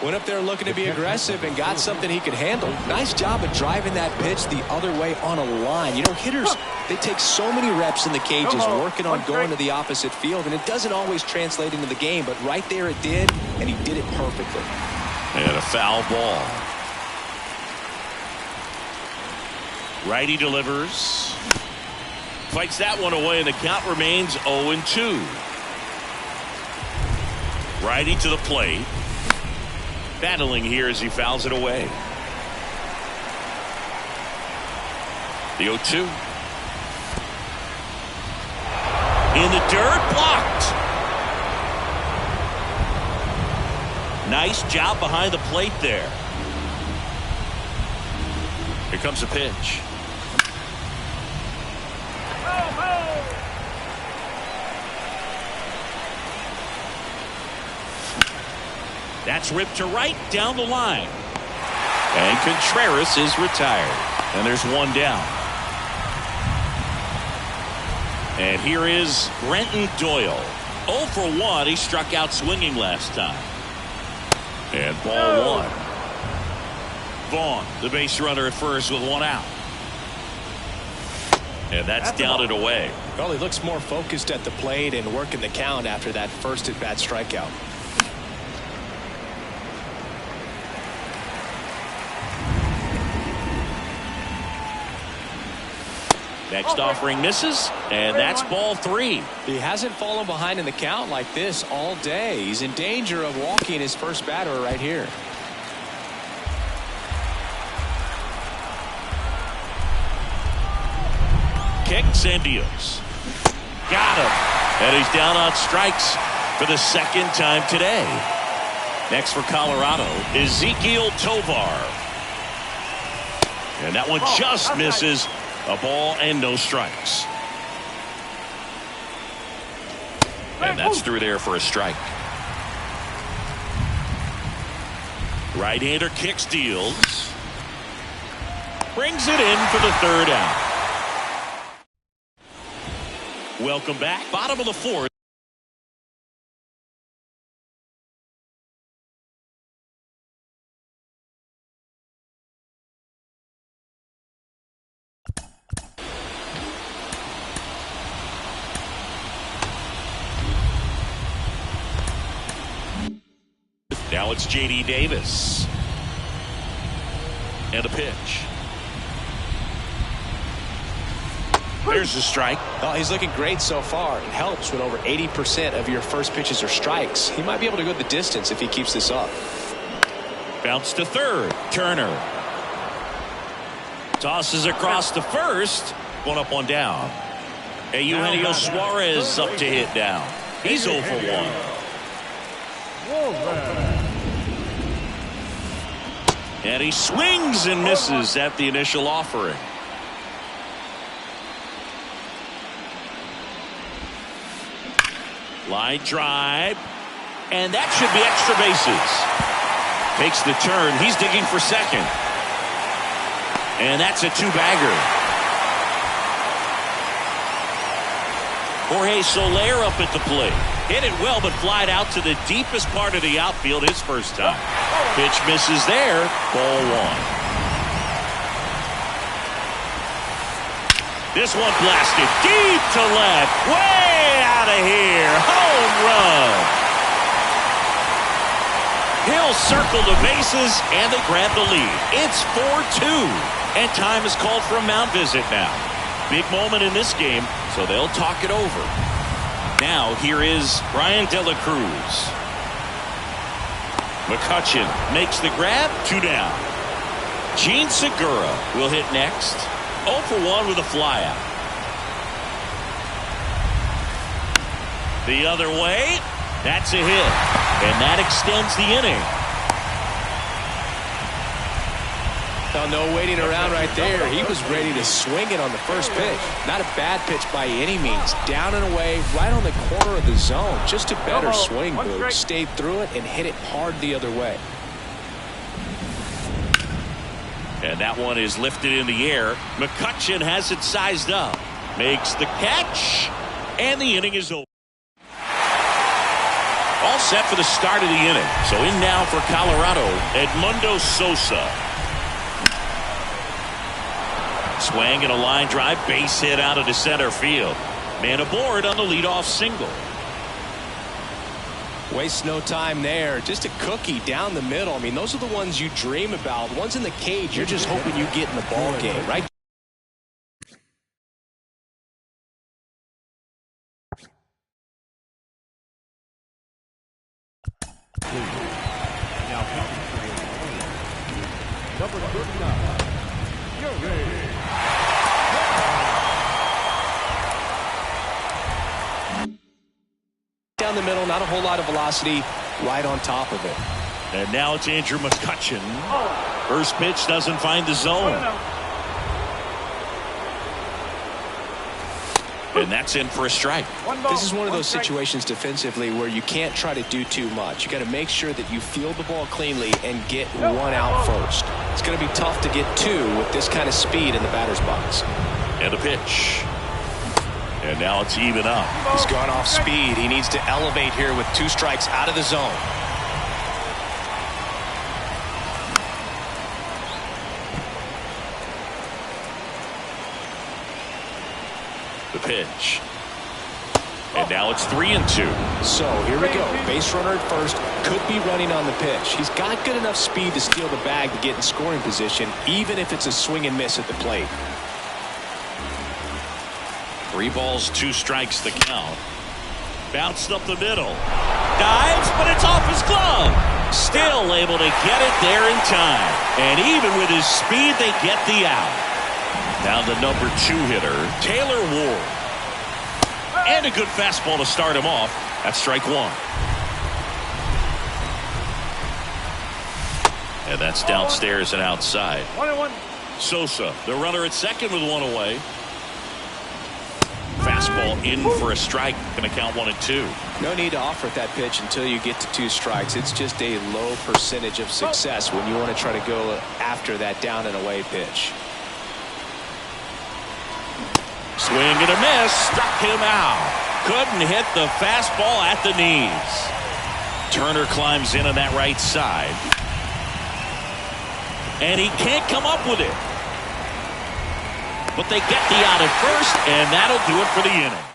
Went up there looking to be aggressive and got something he could handle. Nice job of driving that pitch the other way on a line. You know, hitters, they take so many reps in the cages working on going to the opposite field, and it doesn't always translate into the game, but right there it did, and he did it perfectly. And a foul ball. Righty delivers. Fights that one away, and the count remains 0-2. Righty to the plate. Battling here as he fouls it away. The 0-2. In the dirt, blocked. Nice job behind the plate there. Here comes the pitch. That's ripped to right down the line. And Contreras is retired. And there's one down. And here is Brenton Doyle. 0 for 1. He struck out swinging last time. And ball one. Vaughn, the base runner at first with one out. And that's down and away. Well, he looks more focused at the plate and working the count after that first at-bat strikeout. Next offering misses, and that's ball 3. He hasn't fallen behind in the count like this all day. He's in danger of walking his first batter right here. Kicks and deals. Got him. And he's down on strikes for the second time today. Next for Colorado, Ezequiel Tovar. And that one just misses. A ball and no strikes. And that's through there for a strike. Right-hander kicks, deals. Brings it in for the third out. Welcome back. Bottom of the fourth. Now it's J.D. Davis. And a pitch. There's the strike. Oh, he's looking great so far. It helps when over 80% of your first pitches are strikes. He might be able to go the distance if he keeps this up. Bounce to third. Turner. Tosses across to first. One up, one down. And Eugenio Suarez up to hit down. He's 0 for 1. And he swings and misses at the initial offering. Line drive. And that should be extra bases. Takes the turn. He's digging for second. And that's a two-bagger. Jorge Soler up at the plate. Hit it well, but flied out to the deepest part of the outfield his first time. Pitch misses there. Ball one. This one blasted deep to left. Way out of here. Home run. Hill circled the bases, and they grab the lead. It's 4-2, and time is called for a mound visit now. Big moment in this game, so they'll talk it over. Now, here is Brian De La Cruz. McCutchen makes the grab, 2 down. Gene Segura will hit next. 0 for 1 with a flyout. The other way, that's a hit, and that extends the inning. Now, no waiting around right there. He was ready to swing it on the first pitch. Not a bad pitch by any means. Down and away, right on the corner of the zone. Just a better swing, Blue. Stayed through it and hit it hard the other way. And that one is lifted in the air. McCutchen has it sized up. Makes the catch. And the inning is over. All set for the start of the inning. So in now for Colorado, Edmundo Sosa. Swing and a line drive, base hit out of the center field. Man aboard on the leadoff single. Waste no time there. Just a cookie down the middle. I mean, those are the ones you dream about. Ones in the cage, you're just hoping you get in the ball game, right? Now number 39. You're ready. Down the middle, not a whole lot of velocity, right on top of it. And now it's Andrew McCutchen. First pitch doesn't find the zone. And that's in for a strike. This is one of those situations defensively where you can't try to do too much. You got to make sure that you field the ball cleanly and get one out first. It's going to be tough to get two with this kind of speed in the batter's box. And a pitch. And now it's even up. He's gone off speed. He needs to elevate here with 2 strikes out of the zone. The pitch. And now it's 3-2. So here we go. Base runner at first. Could be running on the pitch. He's got good enough speed to steal the bag to get in scoring position, even if it's a swing and miss at the plate. 3 balls, 2 strikes the count. Bounced up the middle. Dives, but it's off his glove. Still able to get it there in time. And even with his speed, they get the out. Now the number 2 hitter, Taylor Ward. And a good fastball to start him off. That's strike 1. And that's downstairs and outside. 1-1. Sosa, the runner at second with 1 away. Fastball in for a strike. Going to count 1-2. No need to offer that pitch until you get to 2 strikes. It's just a low percentage of success when you want to try to go after that down and away pitch. Swing and a miss. Struck him out. Couldn't hit the fastball at the knees. Turner climbs in on that right side. And he can't come up with it. But they get the out at first, and that'll do it for the inning.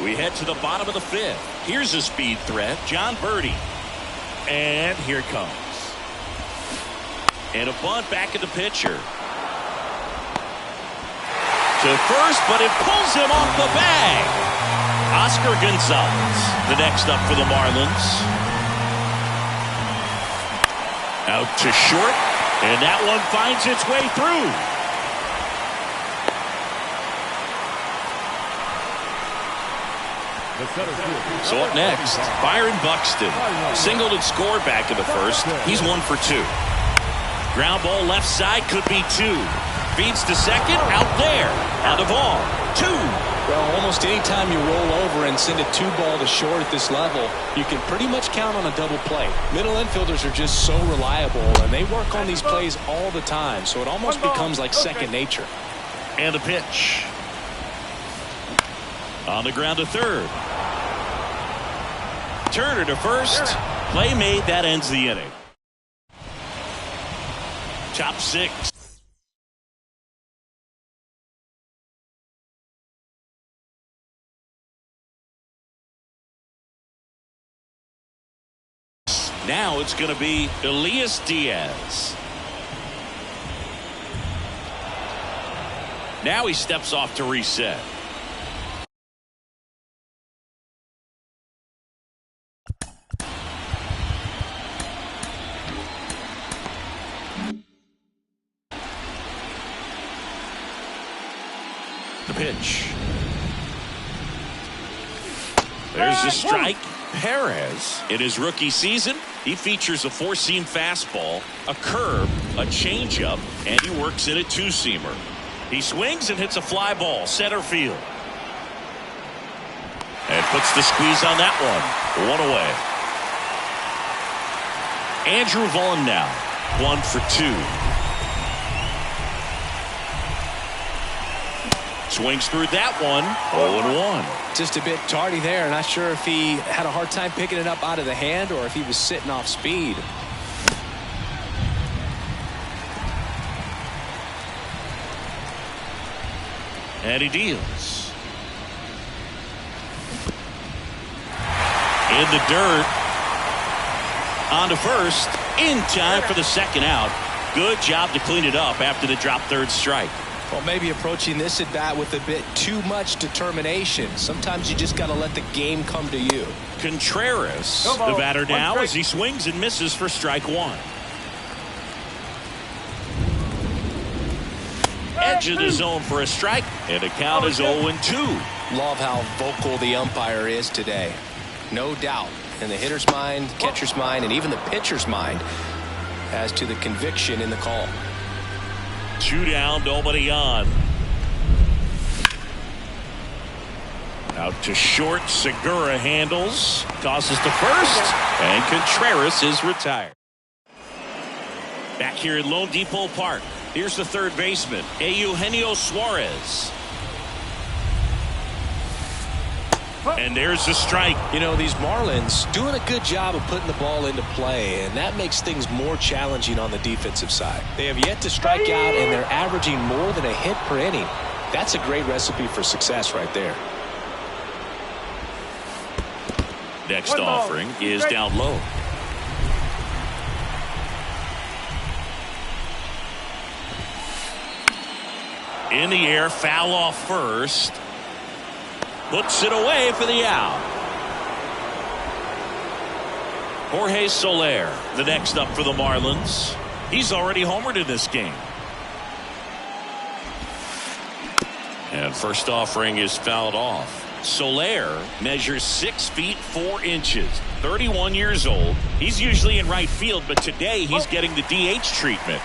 We head to the bottom of the 5th. Here's a speed threat, John Birdie. And here it comes. And a bunt back at the pitcher. To first, but it pulls him off the bag. Oscar Gonzalez, the next up for the Marlins. Out to short, and that one finds its way through. the center fielder. So up next, Byron Buxton. Singled and scored back in the first. He's 1 for 2. Ground ball left side, could be 2. Feeds to second, out there. Out of all, 2. Well, almost any time you roll over and send a 2-ball to short at this level, you can pretty much count on a double play. Middle infielders are just so reliable, and they work on these plays all the time, so it almost becomes like second nature. And a pitch. On the ground to third. Turner to first. Play made, that ends the inning. Top 6. Now it's going to be Elias Diaz. Now he steps off to reset. The pitch. There's the strike. Perez, in his rookie season, he features a 4-seam fastball, a curve, a changeup, and he works in a 2-seamer. He swings and hits a fly ball, center field. And puts the squeeze on that one. 1 away. Andrew Vaughn now, 1 for 2. Swings through that one. 0-1. Just a bit tardy there. Not sure if he had a hard time picking it up out of the hand or if he was sitting off speed. And he deals. In the dirt. On to first. In time for the second out. Good job to clean it up after the drop third strike. Well, maybe approaching this at bat with a bit too much determination. Sometimes you just got to let the game come to you. Contreras, the batter now, as he swings and misses for strike 1. Edge of the zone for a strike, and the count is 0-2. Love how vocal the umpire is today. No doubt in the hitter's mind, catcher's mind, and even the pitcher's mind as to the conviction in the call. 2 down, nobody on. Out to short, Segura handles, tosses to first, and Contreras is retired. Back here at Lone Depot Park, here's the third baseman, Eugenio Suarez. And there's the strike. You know, these Marlins doing a good job of putting the ball into play, and that makes things more challenging on the defensive side. They have yet to strike out, and they're averaging more than a hit per inning. That's a great recipe for success right there. Next offering is down low. In the air, foul off first. Puts it away for the out. Jorge Soler, the next up for the Marlins. He's already homered in this game. And first offering is fouled off. Soler measures 6 feet 4 inches, 31 years old. He's usually in right field, but today he's getting the DH treatment.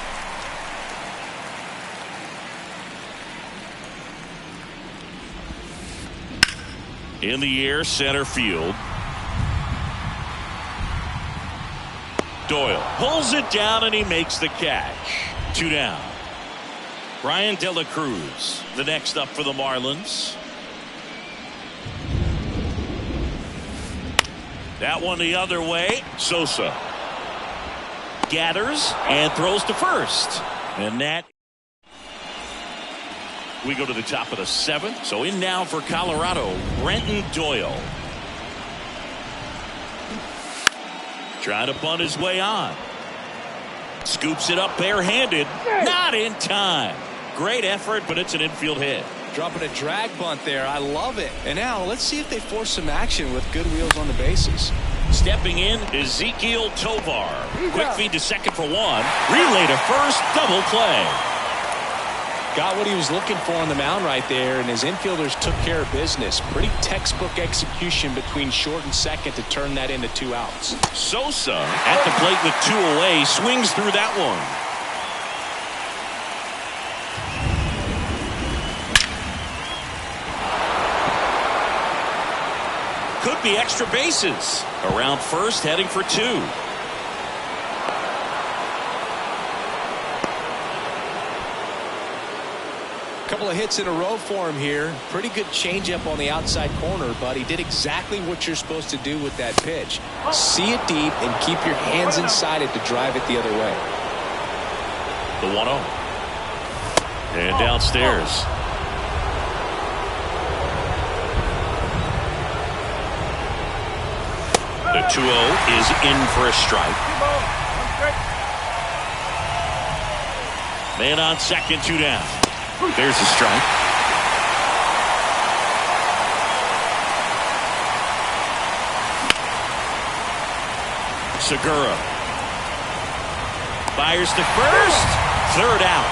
In the air, center field. Doyle pulls it down and he makes the catch. 2 down. Brian De La Cruz, the next up for the Marlins. That one the other way. Sosa gathers and throws to first. And that. We go to the top of the 7th. So in now for Colorado, Brenton Doyle. Trying to bunt his way on. Scoops it up barehanded. Not in time. Great effort, but it's an infield hit. Dropping a drag bunt there. I love it. And now let's see if they force some action with good wheels on the bases. Stepping in, Ezekiel Tovar. Quick feed to second for 1. Relay to first. Double play. Got what he was looking for on the mound right there, and his infielders took care of business. Pretty textbook execution between short and second to turn that into 2 outs. Sosa at the plate with 2 away, swings through that one. Could be extra bases. Around first, heading for 2. Couple of hits in a row for him here. Pretty good changeup on the outside corner, but he did exactly what you're supposed to do with that pitch. See it deep and keep your hands inside it to drive it the other way. The 1-0. And downstairs. The 2-0 is in for a strike. Man on second, 2 down. There's a strike. Segura fires to first. 3rd out.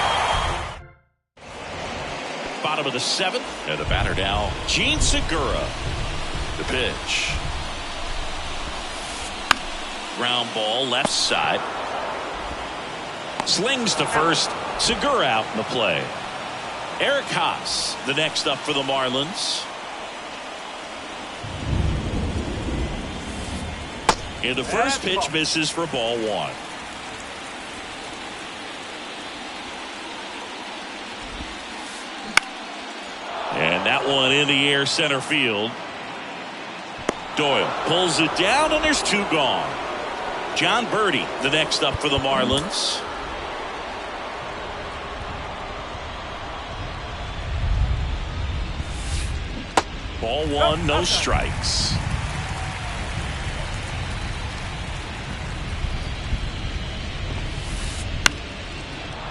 Bottom of the 7th. And the batter now, Gene Segura. The pitch. Ground ball left side. Slings to first. Segura out in the play. Eric Haas, the next up for the Marlins. And the first pitch misses for ball 1. And that one in the air center field. Doyle pulls it down, and there's 2 gone. John Birdie, the next up for the Marlins. Ball 1, no strikes.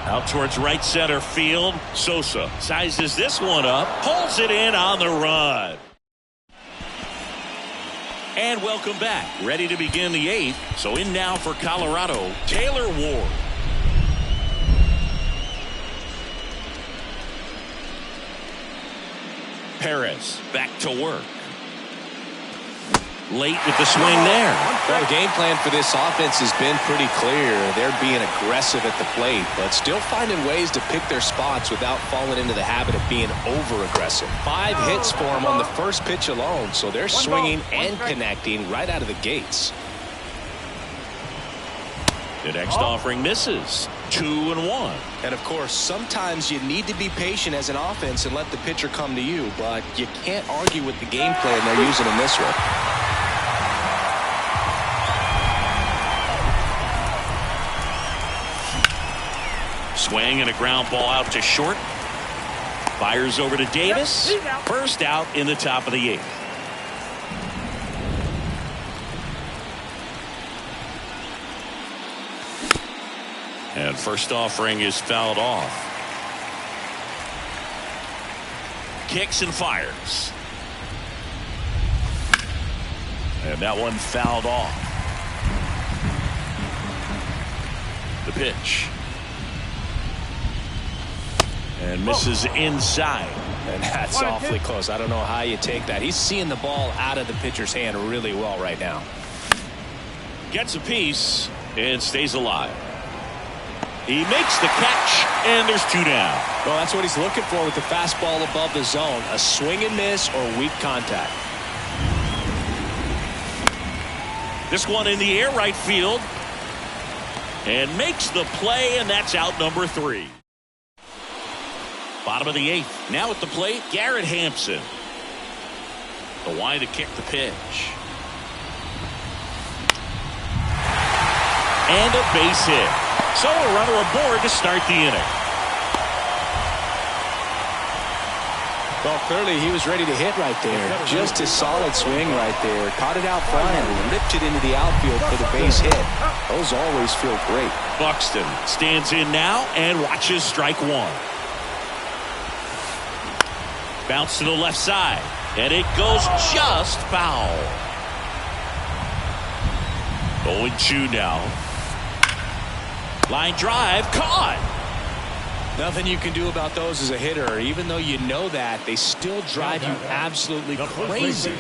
Out towards right center field. Sosa sizes this one up, pulls it in on the run. And welcome back. Ready to begin the 8th. So in now for Colorado, Taylor Ward. Perez back to work. Late with the swing there. Well, the game plan for this offense has been pretty clear. They're being aggressive at the plate, but still finding ways to pick their spots without falling into the habit of being over-aggressive. 5 hits for them on the first pitch alone, so they're swinging and connecting right out of the gates. The next offering misses. 2-1. And of course, sometimes you need to be patient as an offense and let the pitcher come to you, but you can't argue with the game plan they're using in this one. Swing and a ground ball out to short. Fires over to Davis. First out in the top of the 8th. And first offering is fouled off. Kicks and fires. And that one fouled off. The pitch. And misses inside. And that's awfully close. I don't know how you take that. He's seeing the ball out of the pitcher's hand really well right now. Gets a piece and stays alive. He makes the catch, and there's 2 down. Well, that's what he's looking for with the fastball above the zone. A swing and miss or weak contact. This one in the air right field. And makes the play, and that's out number 3. Bottom of the 8th. Now at the plate, Garrett Hampson. The wide to kick the pitch. And a base hit. So a runner aboard to start the inning. Well, clearly he was ready to hit right there. Just a solid swing right there. Caught it out front and ripped it into the outfield for the base hit. Those always feel great. Buxton stands in now and watches strike 1. Bounce to the left side. And it goes just foul. 0-2 now. Line drive caught. Nothing you can do about those as a hitter. Even though you know that, they still drive you absolutely crazy.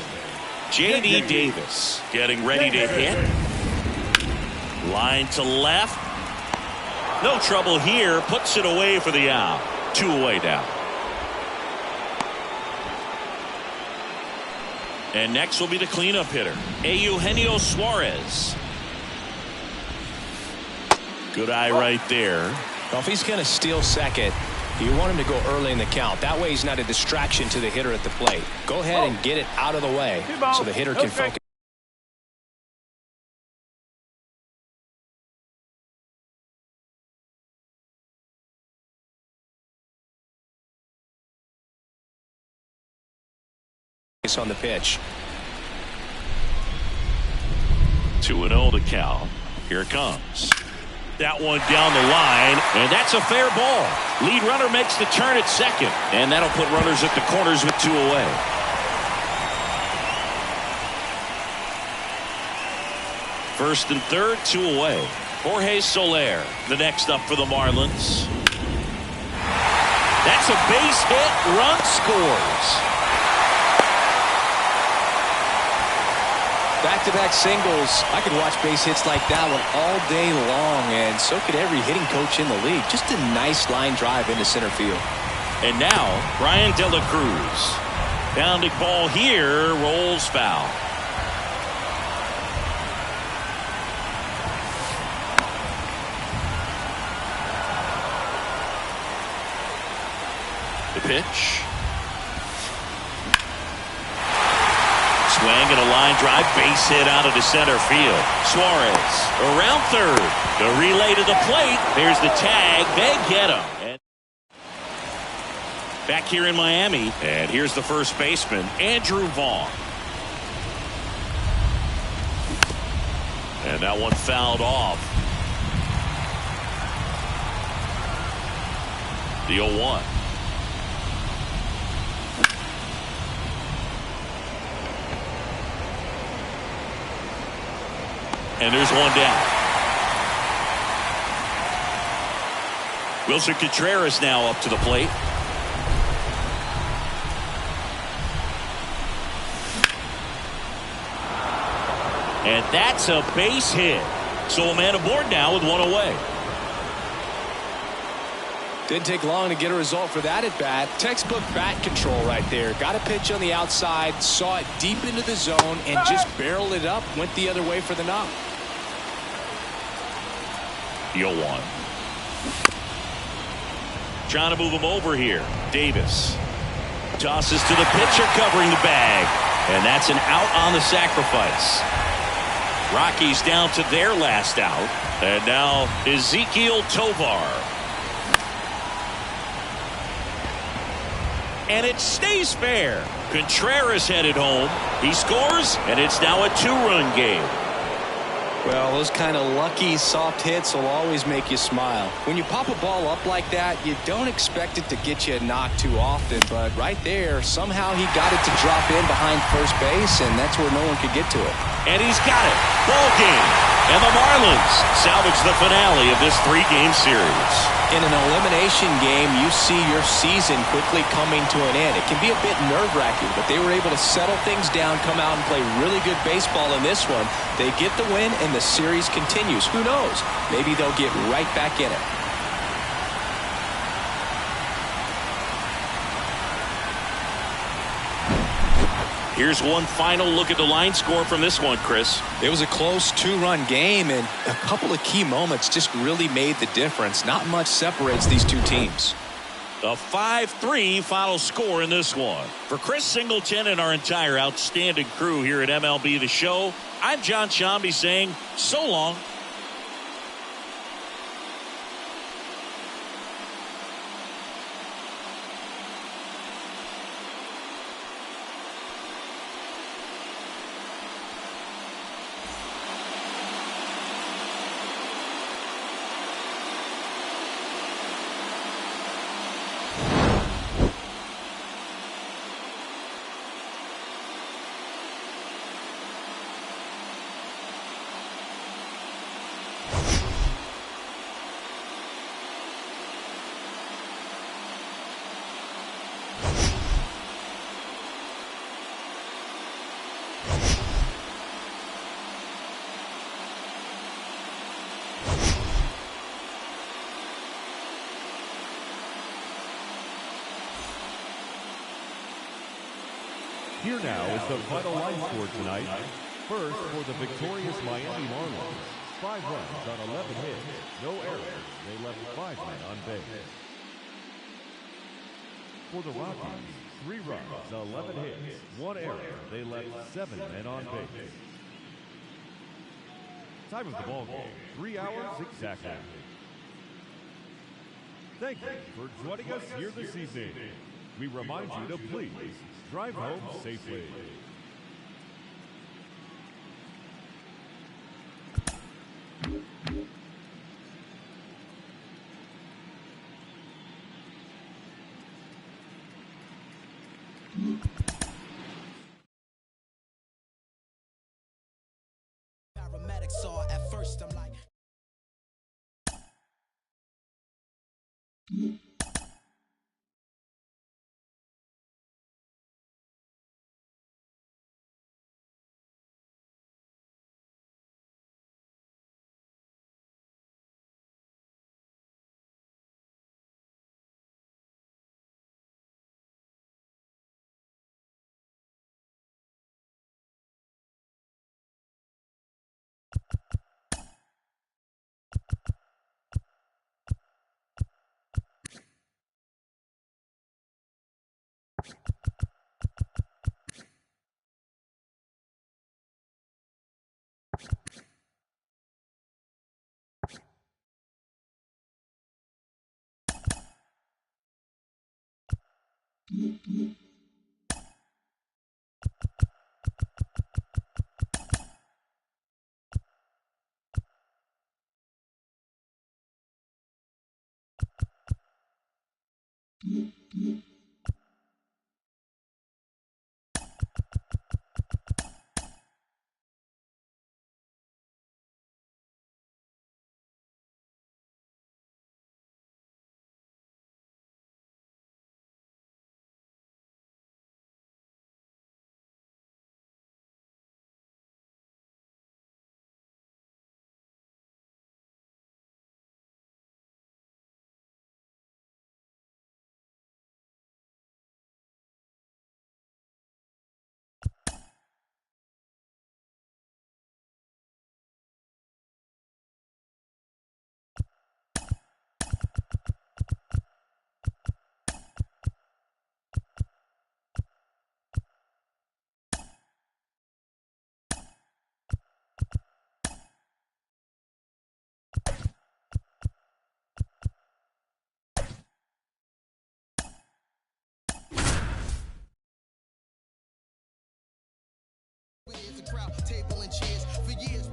J.D. Davis getting ready to hit. Line to left. No trouble here. Puts it away for the out. 2 away now. And next will be the cleanup hitter, Eugenio Suarez. Good eye right there. Well, if he's going to steal second, you want him to go early in the count. That way he's not a distraction to the hitter at the plate. Go ahead and get it out of the way so the hitter can focus. On the pitch. 2-0 the count. Here it comes. That one down the line, and that's a fair ball. Lead runner makes the turn at second, and that'll put runners at the corners with 2 away. First and third, 2 away. Jorge Soler, the next up for the Marlins. That's a base hit. Run scores. Back-to-back singles. I could watch base hits like that one all day long, and so could every hitting coach in the league. Just a nice line drive into center field. And now, Brian De La Cruz. Pounding ball here, rolls foul. The pitch. Swing and a line drive, base hit out of the center field. Suarez around third. The relay to the plate. There's the tag. They get him. And back here in Miami, and here's the first baseman, Andrew Vaughn. And that one fouled off. The 0-1. And there's one down. Wilson Contreras now up to the plate. And that's a base hit. So a man aboard now with 1 away. Didn't take long to get a result for that at bat. Textbook bat control right there. Got a pitch on the outside, saw it deep into the zone, and just barreled it up. Went the other way for the knock. The 0-1. Trying to move him over here. Davis tosses to the pitcher covering the bag. And that's an out on the sacrifice. Rockies down to their last out. And now Ezequiel Tovar. And it stays fair. Contreras headed home. He scores, and it's now a 2-run game. Well, those kind of lucky soft hits will always make you smile. When you pop a ball up like that, you don't expect it to get you a knock too often. But right there, somehow he got it to drop in behind first base, and that's where no one could get to it. And he's got it. Ball game. And the Marlins salvage the finale of this 3-game series. In an elimination game, you see your season quickly coming to an end. It can be a bit nerve-wracking, but they were able to settle things down, come out and play really good baseball in this one. They get the win, and the series continues. Who knows? Maybe they'll get right back in it. Here's one final look at the line score from this one, Chris. It was a close 2-run game, and a couple of key moments just really made the difference. Not much separates these two teams. A 5-3 final score in this one. For Chris Singleton and our entire outstanding crew here at MLB The Show, I'm John Shambi saying so long. Here now is the final line score tonight. First, for the victorious Miami Marlins, 5 runs on 11 hits, no errors. They left 5 men on base. For the Rockies, 3 runs, 11 hits, 1 error. They left 7 men on base. Time of the ball game, 3 hours exactly. Thank you for joining us here this evening. We remind you to please drive home safely. Paramedics saw at first, I'm like. Table and chairs for years.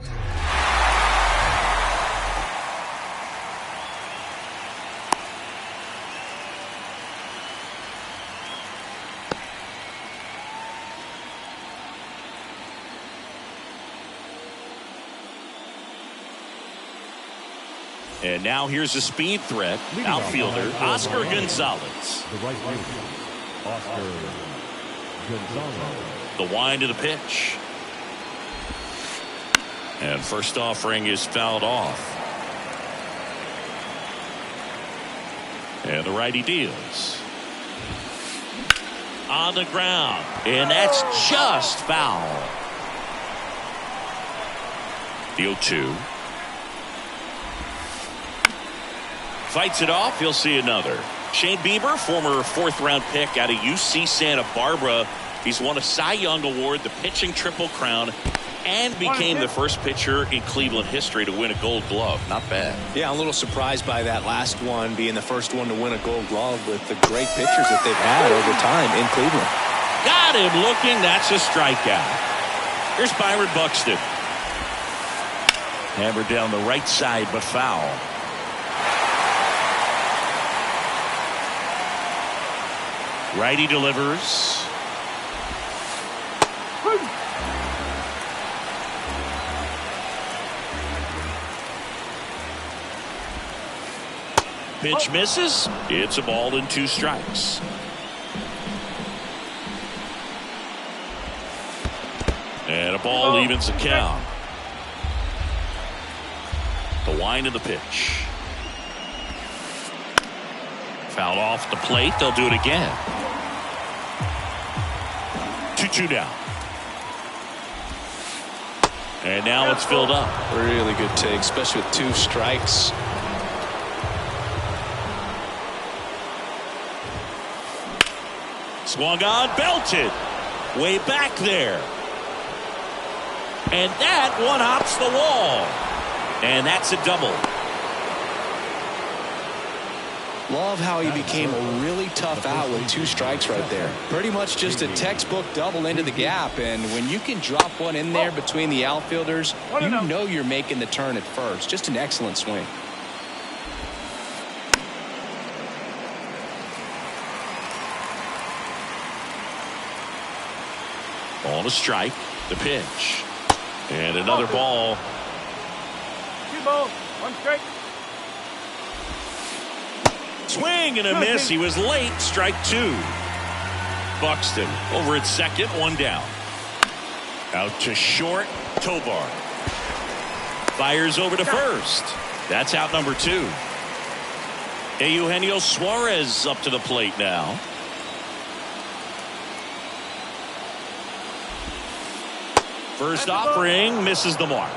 And now here's a speed threat, outfielder Oscar Gonzalez. The right fielder, Oscar Gonzalez. The wind of the pitch. And first offering is fouled off. And the righty deals. On the ground. And that's just foul. The 0-2. Fights it off. He'll see another. Shane Bieber, former 4th-round pick out of UC Santa Barbara. He's won a Cy Young Award, the pitching Triple Crown, and became the first pitcher in Cleveland history to win a Gold Glove. Not bad. Yeah, I'm a little surprised by that last one being the first one to win a Gold Glove with the great pitchers that they've had over time in Cleveland. Got him looking. That's a strikeout. Here's Byron Buxton. Hammered down the right side, but foul. Righty delivers. Pitch misses. It's a ball and 2 strikes. And a ball evens the count. The wind of the pitch. Fouled off the plate. They'll do it again. 2-2 now. And now it's filled up. Really good take, especially with 2 strikes. Swung on, belted. Way back there. And that one hops the wall. And that's a double. Love how he became a really tough out with 2 strikes right there. Pretty much just a textbook double into the gap. And when you can drop one in there between the outfielders, you know you're making the turn at first. Just an excellent swing. On a strike, the pitch. And another ball. 2 balls, 1 strike. Swing and a miss. He was late. Strike 2. Buxton over at second, 1 down. Out to short. Tovar fires over to first. That's out number 2. Eugenio Suarez up to the plate now. First offering misses the mark.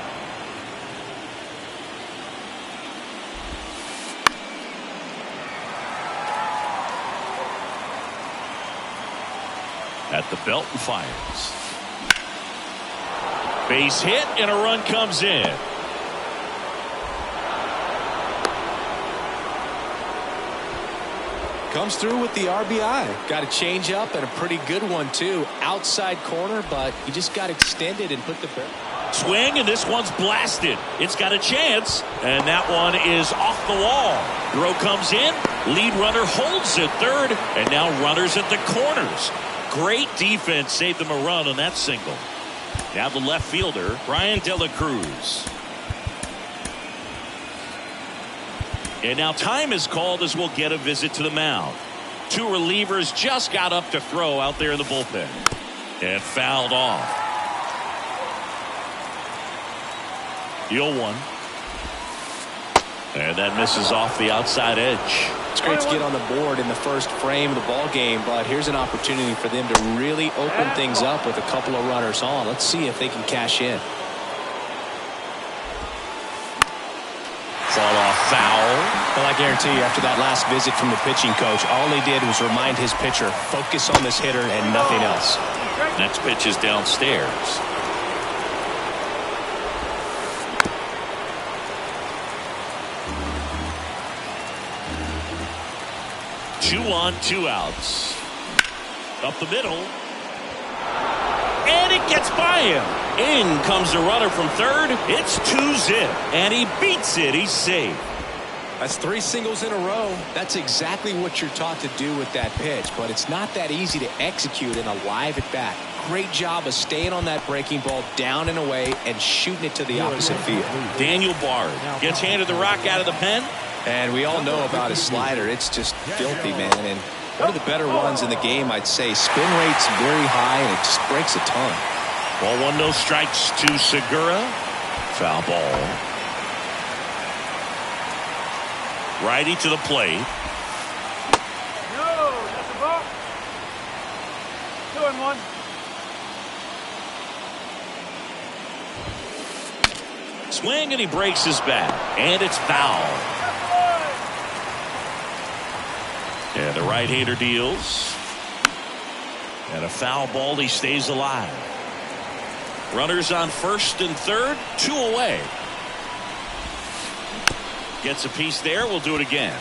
At the belt and fires. Base hit and a run comes in. Comes through with the RBI. Got a change up and a pretty good one too. Outside corner, but he just got extended and put the barrel. Swing, and this one's blasted. It's got a chance, and that one is off the wall. Throw comes in. Lead runner holds at third, and now runners at the corners. Great defense saved them a run on that single. Now the left fielder, Brian De La Cruz. And now time is called as we'll get a visit to the mound. 2 relievers just got up to throw out there in the bullpen. And fouled off. 0-1. And that misses off the outside edge. It's great to get on the board in the first frame of the ball game, but here's an opportunity for them to really open things up with a couple of runners on. Let's see if they can cash in. Fall off foul. Well, I guarantee you, after that last visit from the pitching coach, all he did was remind his pitcher, focus on this hitter and nothing else. Next pitch is downstairs. 2 on, 2 outs. Up the middle. And it gets by him. In comes the runner from third. It's 2-zip. And he beats it. He's safe. That's 3 singles in a row. That's exactly what you're taught to do with that pitch, but it's not that easy to execute in a live at bat. Great job of staying on that breaking ball down and away and shooting it to the opposite field. Daniel Bard gets handed the rock out of the pen. And we all know about his slider. It's just filthy, man. And one of the better ones in the game, I'd say. Spin rate's very high, and it just breaks a ton. 1-1, no strikes to Segura. Foul ball. Righty to the plate. No, that's a ball. 2-1. Swing, and he breaks his bat. And it's foul. And the right-hander deals. And a foul ball. He stays alive. Runners on first and third. 2 away. Gets a piece there. We'll do it again.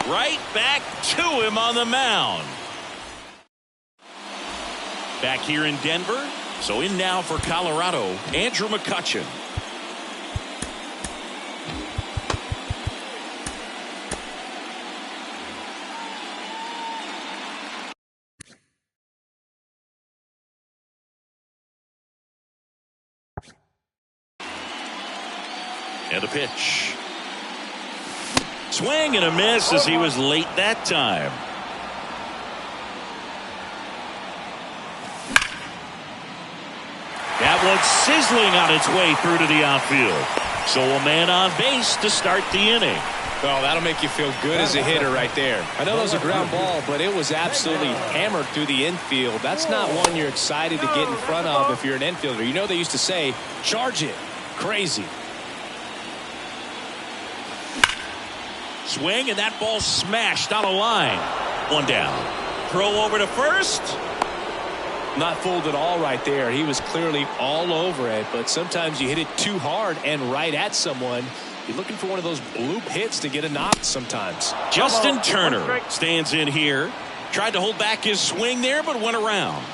Right back to him on the mound. Back here in Denver. So in now for Colorado, Andrew McCutchen. And a pitch. Swing and a miss as he was late that time. That one's sizzling on its way through to the outfield. So a man on base to start the inning. Oh, that'll make you feel good as a hitter right there. I know that was a ground ball, but it was absolutely hammered through the infield. That's not one you're excited to get in front of if you're an infielder. You know they used to say, charge it. Crazy. Swing, and that ball smashed on a line. One down. Throw over to first. Not fooled at all right there. He was clearly all over it, but sometimes you hit it too hard and right at someone. You're looking for one of those bloop hits to get a knock sometimes. Justin Turner stands in here. Tried to hold back his swing there, but went around.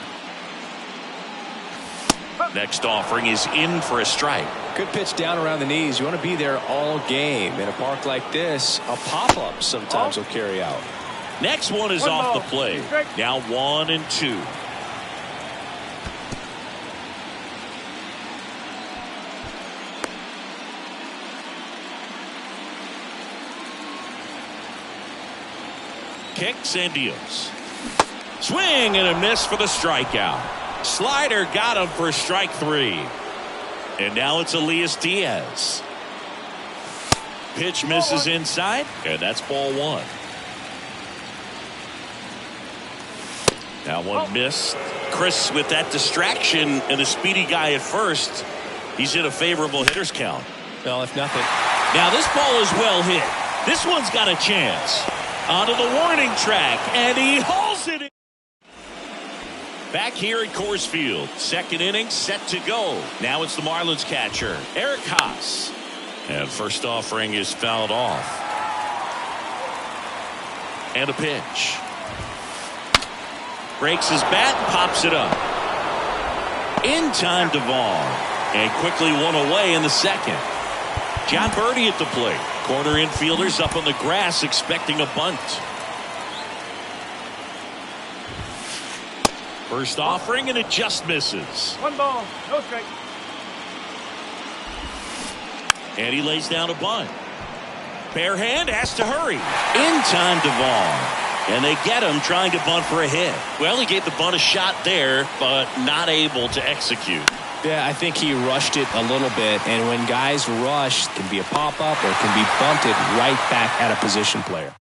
Next offering is in for a strike. Good pitch down around the knees. You want to be there all game. In a park like this, a pop-up sometimes will carry out. Next one is off the plate. Now 1-2. Kicks and deals. Swing and a miss for the strikeout. Slider got him for strike 3. And now it's Elias Diaz. Pitch misses inside, and that's ball 1. Now one missed. Chris with that distraction and a speedy guy at first. He's in a favorable hitter's count. Well, if nothing. Now this ball is well hit. This one's got a chance. Onto the warning track, and he hauls it in. Back here at Coors Field, second inning set to go. Now it's the Marlins catcher, Eric Haas. And first offering is fouled off. And a pitch. Breaks his bat and pops it up. In time to Vaughn. And quickly one away in the second. John Birdie at the plate. Corner infielders up on the grass expecting a bunt. First offering, and it just misses. 1 ball, no strike. And he lays down a bunt. Bare hand has to hurry. In time to Vaughn. And they get him trying to bunt for a hit. Well, he gave the bunt a shot there, but not able to execute. Yeah, I think he rushed it a little bit, and when guys rush, it can be a pop-up or it can be bunted right back at a position player.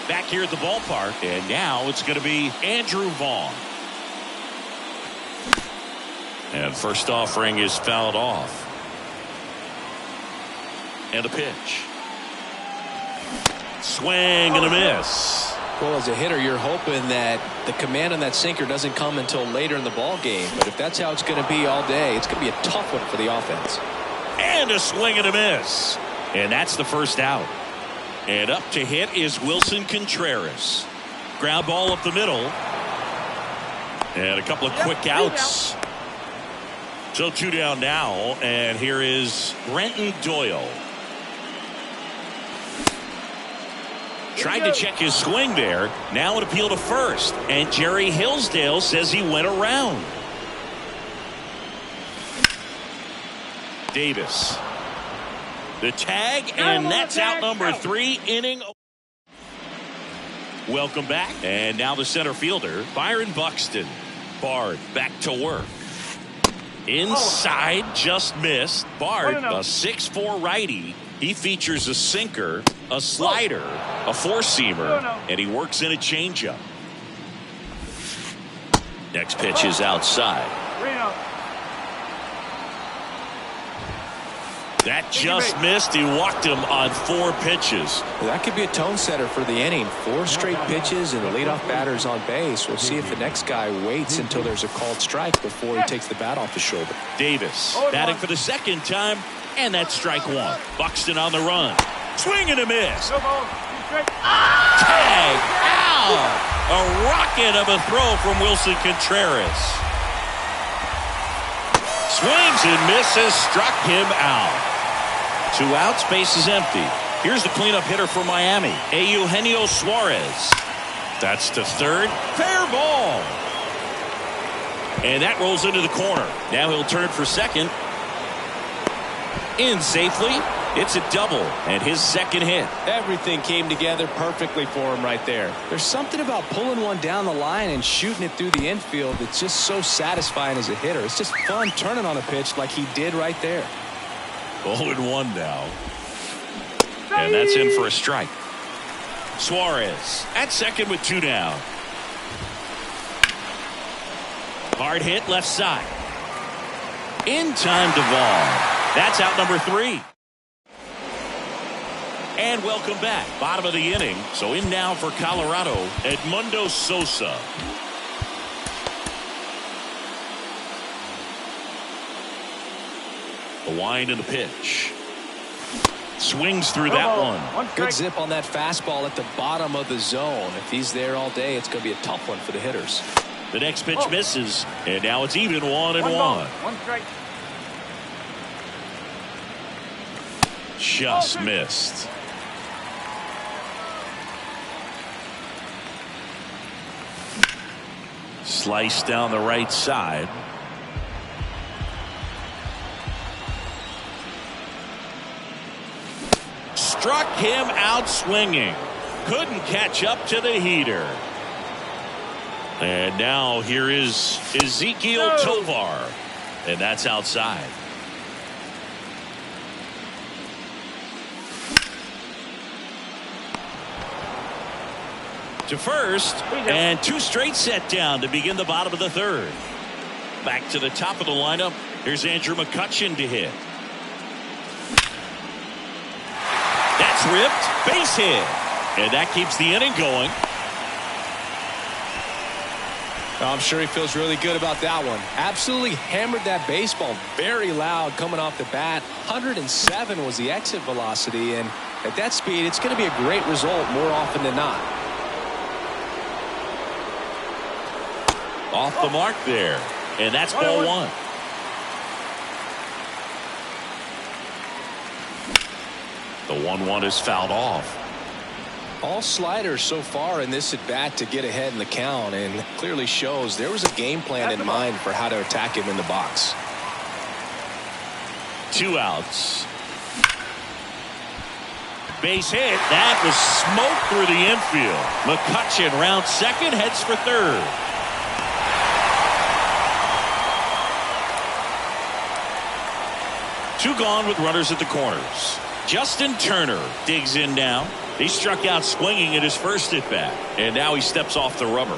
Back here at the ballpark, and now it's going to be Andrew Vaughn. And first offering is fouled off. And a pitch. Swing and a miss. Well, as a hitter, you're hoping that the command on that sinker doesn't come until later in the ball game. But if that's how it's going to be all day, it's going to be a tough one for the offense. And a swing and a miss. And that's the first out. And up to hit is Wilson Contreras. Ground ball up the middle. And a couple of quick outs. So 2 down now. And here is Brenton Doyle. Tried to check his swing there. Now an appeal to first. And Jerry Hillsdale says he went around. Davis. The tag, and that's out number 3 inning. Welcome back. And now the center fielder, Byron Buxton. Bard back to work. Inside, just missed. Bard, a 6'4" righty. He features a sinker, a slider, a four-seamer, and he works in a changeup. Next pitch is outside. That just missed. He walked him on 4 pitches. That could be a tone setter for the inning. 4 straight pitches and the leadoff batter's on base. We'll see if the next guy waits until there's a called strike before he takes the bat off his shoulder. Davis batting for the second time, and that's strike 1. Buxton on the run. Swing and a miss. Tag out. A rocket of a throw from Wilson Contreras. Swings and misses, struck him out. 2 outs, base is empty. Here's the cleanup hitter for Miami, Eugenio Suarez. That's to third. Fair ball. And that rolls into the corner. Now he'll turn for second. In safely. It's a double and his second hit. Everything came together perfectly for him right there. There's something about pulling one down the line and shooting it through the infield that's just so satisfying as a hitter. It's just fun turning on a pitch like he did right there. 0-1 now. And that's in for a strike. Suarez at second with 2 down. Hard hit left side. In time to ball. That's out number 3. And welcome back. Bottom of the inning. So in now for Colorado, Edmundo Sosa. The wind and the pitch. Swings through that one. Good zip on that fastball at the bottom of the zone. If he's there all day, it's going to be a tough one for the hitters. The next pitch misses, and now it's even 1-1. One strike. Just missed. Slice down the right side. Struck him out swinging. Couldn't catch up to the heater. And now here is Ezekiel Tovar. And that's outside. To first, and 2 straight set down to begin the bottom of the 3rd. Back to the top of the lineup. Here's Andrew McCutchen to hit. That's ripped. Base hit. And that keeps the inning going. I'm sure he feels really good about that one. Absolutely hammered that baseball. Very loud coming off the bat. 107 was the exit velocity. And at that speed, it's going to be a great result more often than not. Off the mark there. And that's ball 1. The 1-1 is fouled off. All sliders so far in this at bat to get ahead in the count, and clearly shows there was a game plan in mind for how to attack him in the box. 2 outs. Base hit. That was smoke through the infield. McCutchen round second, heads for third. Two gone with runners at the corners. Justin Turner digs in now. He struck out swinging at his first at bat, and now he steps off the rubber.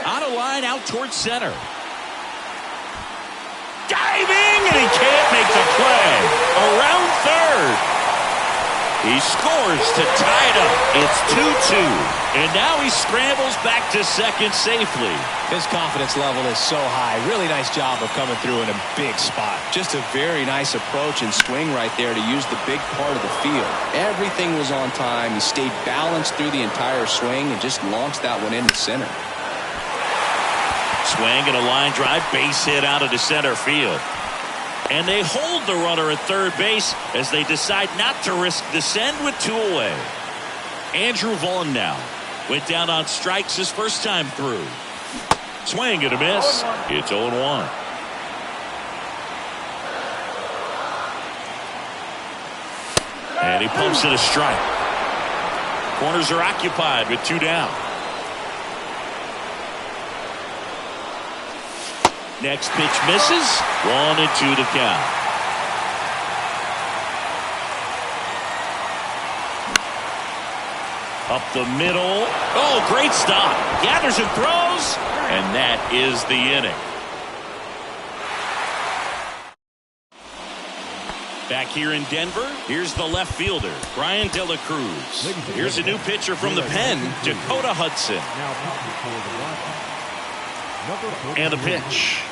On a line out towards center. Diving, and he can't make the play. Around third. He scores to tie it up. It's 2-2. And now he scrambles back to second safely. His confidence level is so high. Really nice job of coming through in a big spot. Just a very nice approach and swing right there to use the big part of the field. Everything was on time. He stayed balanced through the entire swing and just launched that one into center. Swing and a line drive, base hit out into center field. And they hold the runner at third base as they decide not to risk the send with 2 away. Andrew Vaughn now went down on strikes his first time through. Swing and a miss. It's 0-1. And he pumps it a strike. Corners are occupied with 2 down. Next pitch misses. 1-2 to count. Up the middle. Oh, great stop. Gathers and throws. And that is the inning. Back here in Denver, here's the left fielder, Brian De La Cruz. Here's a new pitcher from the pen, Dakota Hudson. And the pitch.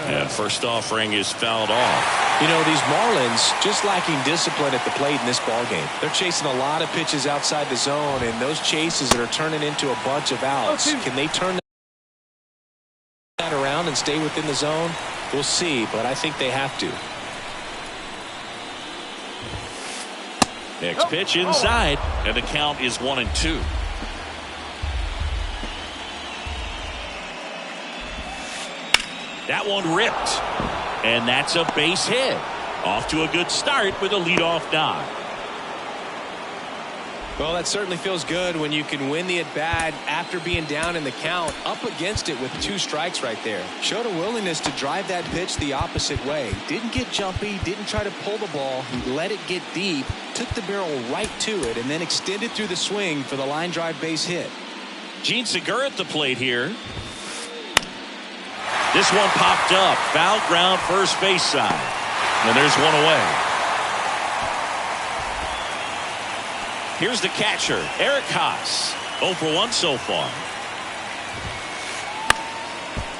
And first offering is fouled off. You know, these Marlins just lacking discipline at the plate in this ballgame. They're chasing a lot of pitches outside the zone, and those chases that are turning into a bunch of outs. Can they turn that around and stay within the zone? We'll see, but I think they have to. Next pitch inside, and the count is 1-2. That one ripped. And that's a base hit. Off to a good start with a leadoff knock. Well, that certainly feels good when you can win the at-bat after being down in the count, up against it with 2 strikes right there. Showed a willingness to drive that pitch the opposite way. Didn't get jumpy, didn't try to pull the ball. He let it get deep, took the barrel right to it, and then extended through the swing for the line drive base hit. Gene Segura at the plate here. This one popped up. Foul ground first base side. And there's one away. Here's the catcher, Eric Haas. 0 for 1 so far.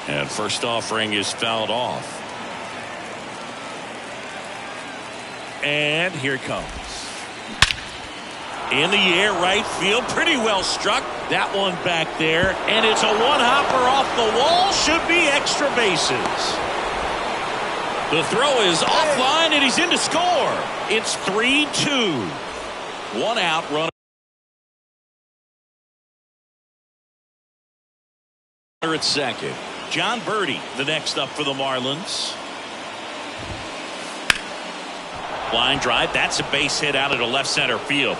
And first offering is fouled off. And here it comes. In the air, right field. Pretty well struck. That one back there. And it's a one-hopper off the wall. Should be extra bases. The throw is offline, and he's in to score. It's 3-2. 1 out, runner at second. John Birdie, the next up for the Marlins. Line drive, that's a base hit out into left center field.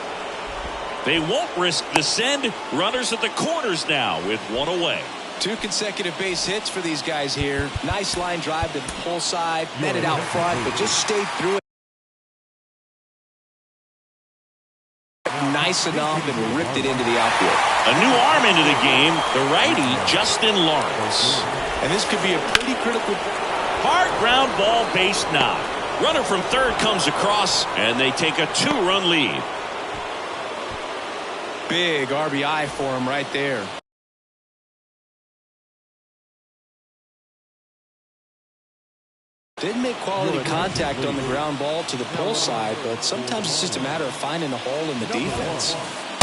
They won't risk the send. Runners at the corners now with 1 away. 2 consecutive base hits for these guys here. Nice line drive to the pull side, met it out front, but just stayed through it. Nice enough and ripped it into the outfield. A new arm into the game, the righty Justin Lawrence. And this could be a pretty critical. Hard ground ball base knock. Runner from third comes across, and they take a 2-run lead. Big RBI for him right there. Didn't make quality contact on the ground ball to the pull side, but sometimes it's just a matter of finding a hole in the defense.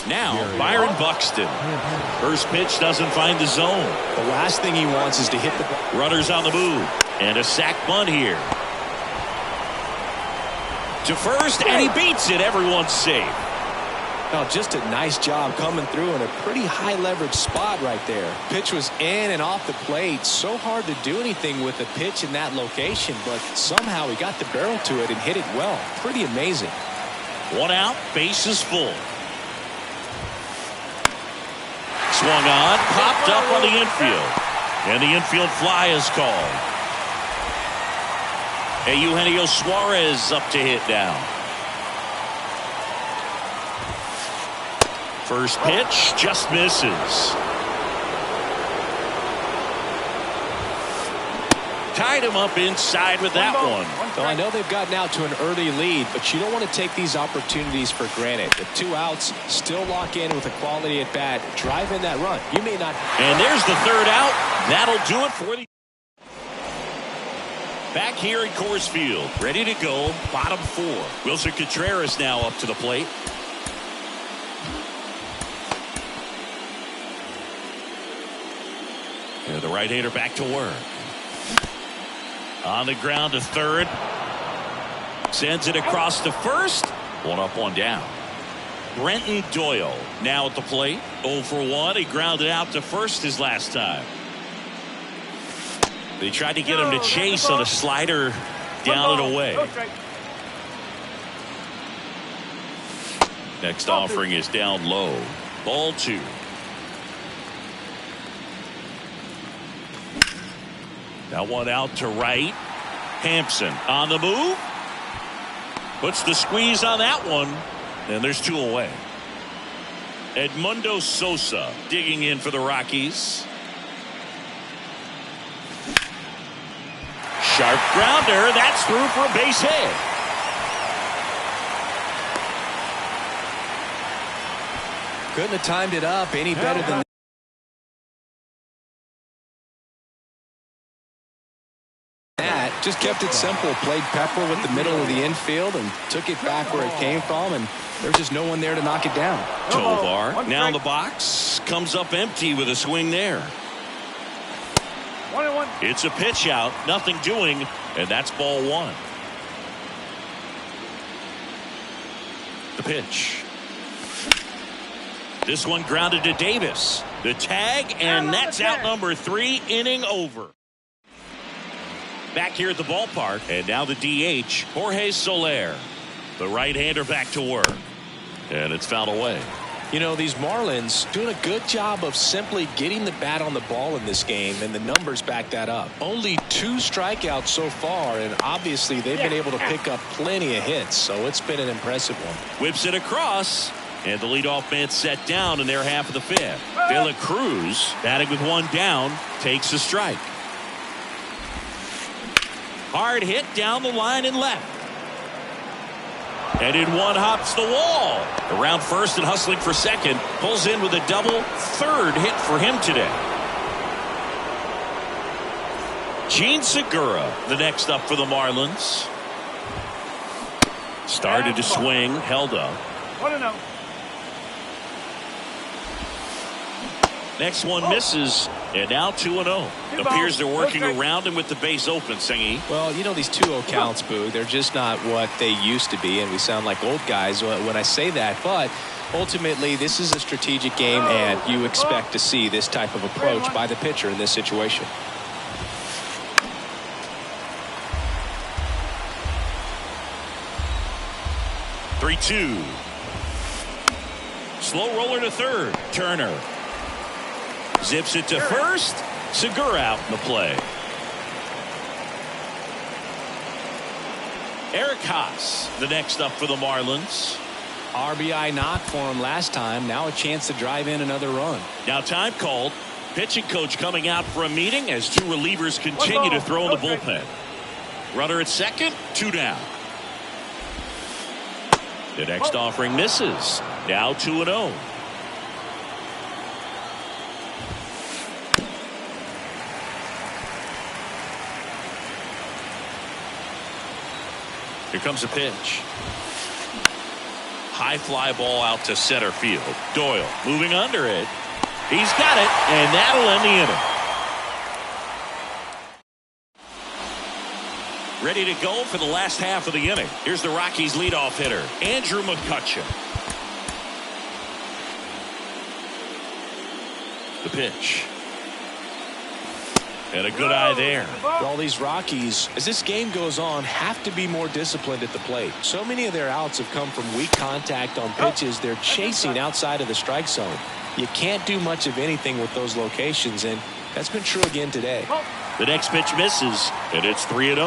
Now Byron Buxton. First pitch doesn't find the zone. The last thing he wants is to hit the ball. Runners on the move, and a sac bunt here. To first, and he beats it. Everyone's safe. Oh, just a nice job coming through in a pretty high leverage spot right there. Pitch was in and off the plate. So hard to do anything with a pitch in that location, but somehow he got the barrel to it and hit it well. Pretty amazing. 1 out, bases full. Swung on, popped up on the infield. And the infield fly is called. Eugenio Suarez up to hit now. First pitch just misses. Tied him up inside with that one. Well, I know they've gotten out to an early lead, but you don't want to take these opportunities for granted. With 2 outs, still lock in with a quality at bat, drive in that run. You may not. And there's the 3rd out. That'll do it for the. Back here at Coors Field, ready to go, bottom 4. Wilson Contreras now up to the plate. And the right-hander back to work. On the ground to third. Sends it across to first. 1 up, 1 down. Brenton Doyle now at the plate. 0 for 1. He grounded out to first his last time. They tried to get him to chase on a slider down and away. Next offering is down low. Ball 2. That one out to right. Hampson on the move. Puts the squeeze on that one. And there's 2 away. Edmundo Sosa digging in for the Rockies. Sharp grounder. That's through for a base hit. Couldn't have timed it up any better than that. Just kept it simple. Played pepper with the middle of the infield and took it back where it came from, and there's just no one there to knock it down. Tovar now in the box. Comes up empty with a swing there. 1-1. It's a pitch out. Nothing doing. And that's ball 1. The pitch. This one grounded to Davis. The tag, and that's out number 3. Inning over. Back here at the ballpark, and now the DH, Jorge Soler. The right-hander back to work, and it's fouled away. You know, these Marlins doing a good job of simply getting the bat on the ball in this game, and the numbers back that up. Only 2 strikeouts so far, and obviously they've been able to pick up plenty of hits, so it's been an impressive one. Whips it across, and the leadoff man set down in their half of the 5th. De La Cruz, batting with 1 down, takes a strike. Hard hit down the line and left. And in one hops the wall. Around first and hustling for second. Pulls in with a double. 3rd hit for him today. Gene Segura, the next up for the Marlins. Started to swing, held up. 1-0. Next one misses, and now 2-0. Appears they're working around him with the base open, Singy. Well, you know, these 2-0 counts, Boo, they're just not what they used to be, and we sound like old guys when I say that. But ultimately, this is a strategic game, and you expect to see this type of approach by the pitcher in this situation. Three-two. Slow roller to third. Turner zips it to first. Segura out in the play. Eric Haas, the next up for the Marlins. RBI knock for him last time. Now a chance to drive in another run. Now time called. Pitching coach coming out for a meeting as 2 relievers continue to throw in the bullpen. Runner at second, 2 down. The next offering misses. Now 2-0. Here comes a pitch. High fly ball out to center field. Doyle moving under it. He's got it, and that'll end the inning. Ready to go for the last half of the inning. Here's the Rockies leadoff hitter, Andrew McCutcheon. The pitch. And a good eye there. Well, these Rockies, as this game goes on, have to be more disciplined at the plate. So many of their outs have come from weak contact on pitches they're chasing outside of the strike zone. You can't do much of anything with those locations, and that's been true again today. The next pitch misses, and it's 3-0.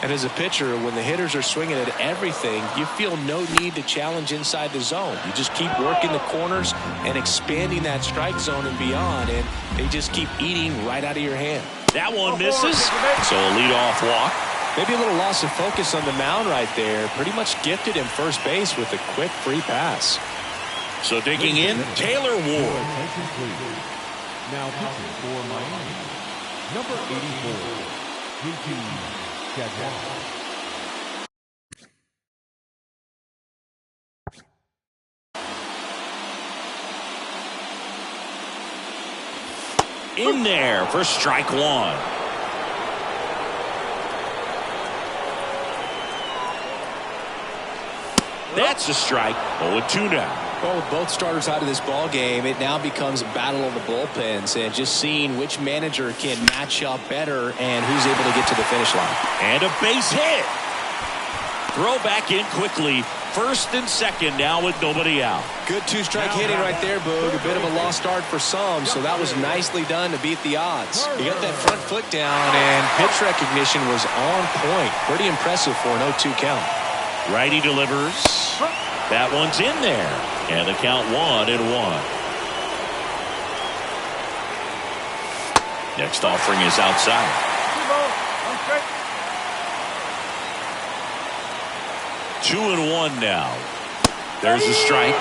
And as a pitcher, when the hitters are swinging at everything, you feel no need to challenge inside the zone. You just keep working the corners and expanding that strike zone and beyond, and they just keep eating right out of your hand. That one misses, so a leadoff walk. Maybe a little loss of focus on the mound right there. Pretty much gifted him first base with a quick free pass. So digging in, Taylor Ward. Attention, please. Now pitching for Miami, number 84, JT Jaguar. In there for strike 1. That's a strike. 0-2 now. Well, with both starters out of this ball game, it now becomes a battle of the bullpens and just seeing which manager can match up better and who's able to get to the finish line. And a base hit. Throw back in quickly. First and second now with nobody out. Good 2-strike hitting right there, Boog. A bit of a lost start for some, so that was nicely done to beat the odds. He got that front foot down, and pitch recognition was on point. Pretty impressive for an 0-2 count. Righty delivers. That one's in there. And the count 1-1. Next offering is outside. 2-1 now. There's a strike.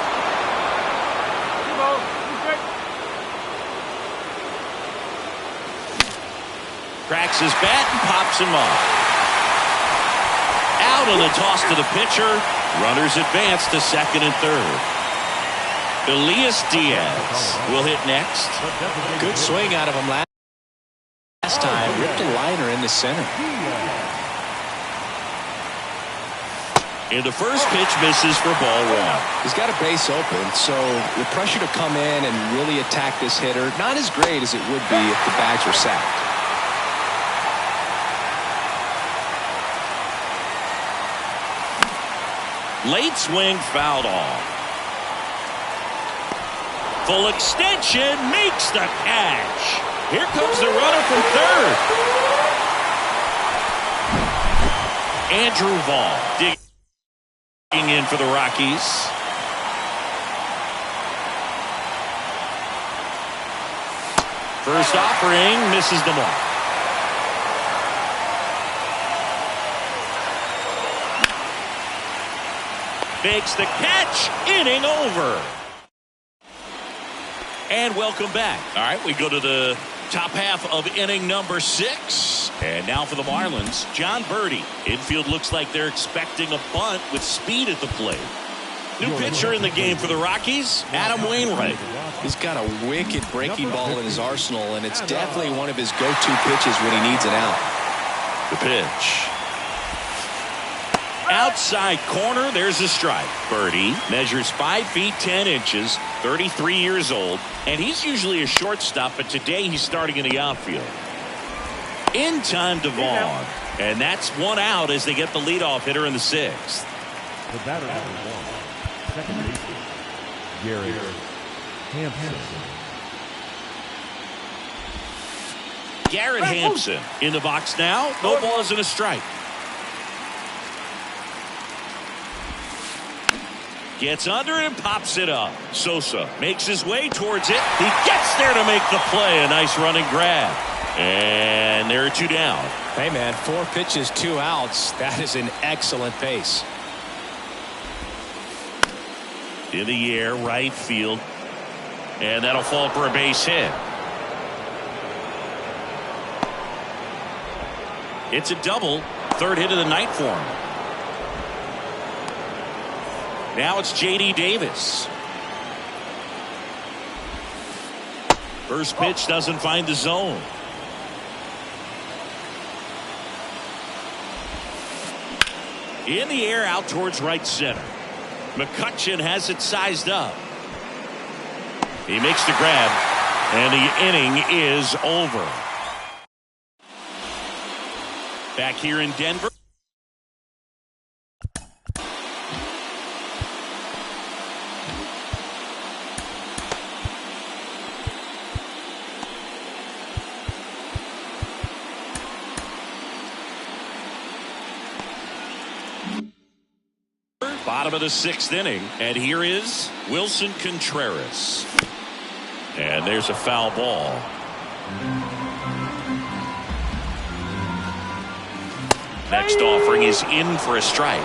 Cracks his bat and pops him up. Out on the toss to the pitcher. Runners advance to second and third. Elias Diaz will hit next. Good swing out of him last time. Ripped a liner in the center. And the first pitch misses for ball 1. He's got a base open, so the pressure to come in and really attack this hitter, not as great as it would be if the bags were sacked. Late swing fouled off. Full extension makes the catch. Here comes the runner from third. Andrew Vaughn digging in for the Rockies. First offering misses the mark. Makes the catch. Inning over. And welcome back. All right, we go to the top half of inning number 6. And now for the Marlins, John Birdie. Infield looks like they're expecting a bunt with speed at the plate. New pitcher in the game for the Rockies, Adam Wainwright. He's got a wicked breaking ball in his arsenal, and it's definitely one of his go-to pitches when he needs an out. The pitch. Outside corner, there's a strike. Birdie measures 5 feet 10 inches, 33 years old, and he's usually a shortstop, but today he's starting in the outfield. In time to Vaughn, and that's one out as they get the leadoff hitter in the 6th. The batter number 1, second baseman, Garrett Hampson. Garrett Hampson in the box now. No balls and a strike. Gets under it and pops it up. Sosa makes his way towards it. He gets there to make the play. A nice running grab. And there are 2 down. Hey, man, 4 pitches, 2 outs. That is an excellent pace. In the air, right field. And that'll fall for a base hit. It's a double. 3rd hit of the night for him. Now it's J.D. Davis. First pitch doesn't find the zone. In the air out towards right center. McCutchen has it sized up. He makes the grab, and the inning is over. Back here in Denver. Bottom of the 6th inning, and here is Wilson Contreras. And there's a foul ball. Next offering is in for a strike.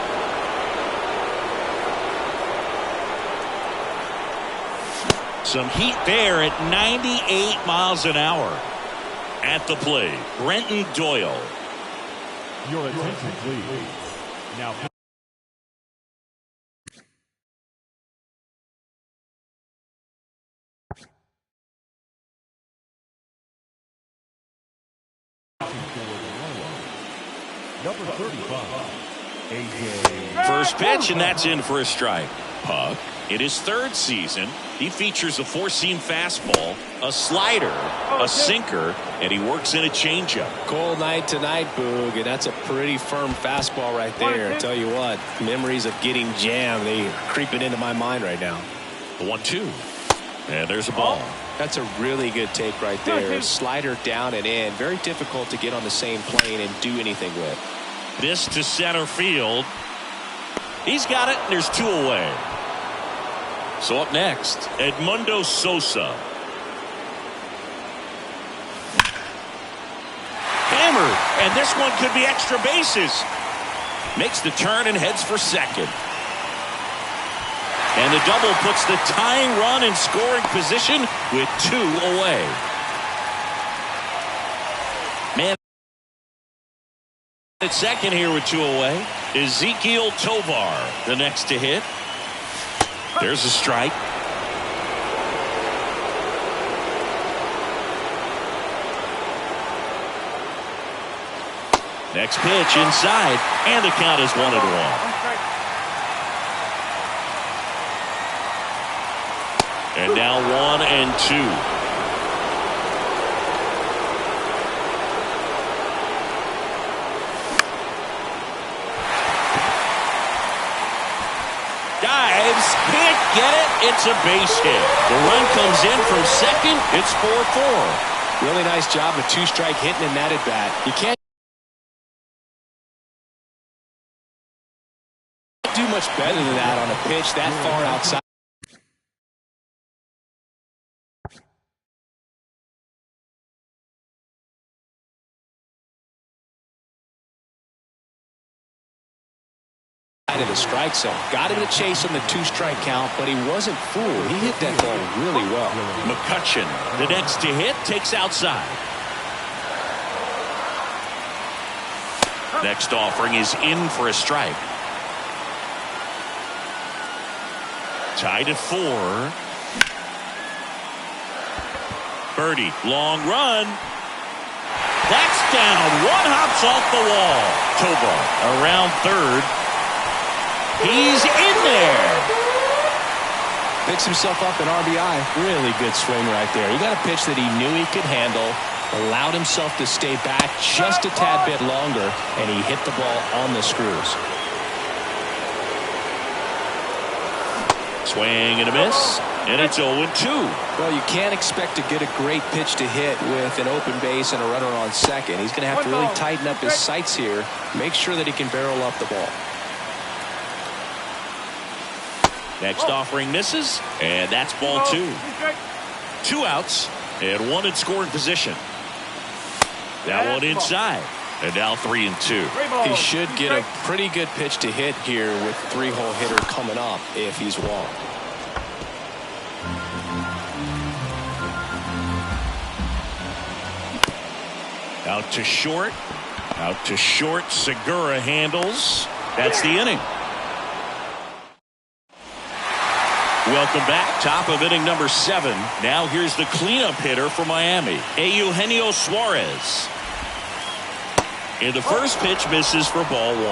Some heat there at 98 miles an hour. At the plate, Brenton Doyle. Your attention, please. Now. Number 35, AJ. First pitch, and that's in for a strike. Puck, in his 3rd season, he features a 4-seam fastball, a slider, a sinker, and he works in a changeup. Cold night tonight, Boog, and that's a pretty firm fastball right there. I tell you what, memories of getting jammed, they are creeping into my mind right now. The 1-2. And there's a ball. That's a really good take right there. Slider down and in. Very difficult to get on the same plane and do anything with. This to center field. He's got it, and there's 2 away. So up next, Edmundo Sosa. Hammered, and this one could be extra bases. Makes the turn and heads for second. And the double puts the tying run in scoring position with 2 away. Man at second here with 2 away. Ezekiel Tovar, the next to hit. There's a strike. Next pitch inside, and the count is 1-1. And now 1-2. can't get it. It's a base hit. The run comes in from second. It's 4-4. Really nice job of two-strike hitting in that at bat. You can't do much better than that on a pitch that far outside. Of the strike zone. Got him to chase on the two-strike count, but he wasn't fooled. He hit that ball really well. McCutchen, the next to hit, takes outside. Next offering is in for a strike. Tied at 4. Birdie, long run. That's down. One hops off the wall. Toba around third. He's in there. Picks himself up an RBI. Really good swing right there. He got a pitch that he knew he could handle, allowed himself to stay back just a tad bit longer, and he hit the ball on the screws. Swing and a miss, and it's 0-2. Well, you can't expect to get a great pitch to hit with an open base and a runner on second. He's going to have to really tighten up his sights here, make sure that he can barrel up the ball. Next offering misses, and that's ball 2. 2 outs, and 1 in scoring position. That one inside, and now 3-2. He should get a pretty good pitch to hit here with 3-hole hitter coming up if he's walked. Out to short. Out to short. Segura handles. That's the inning. Welcome back. Top of inning number 7. Now here's the cleanup hitter for Miami, Eugenio Suarez. And the first pitch misses for ball 1.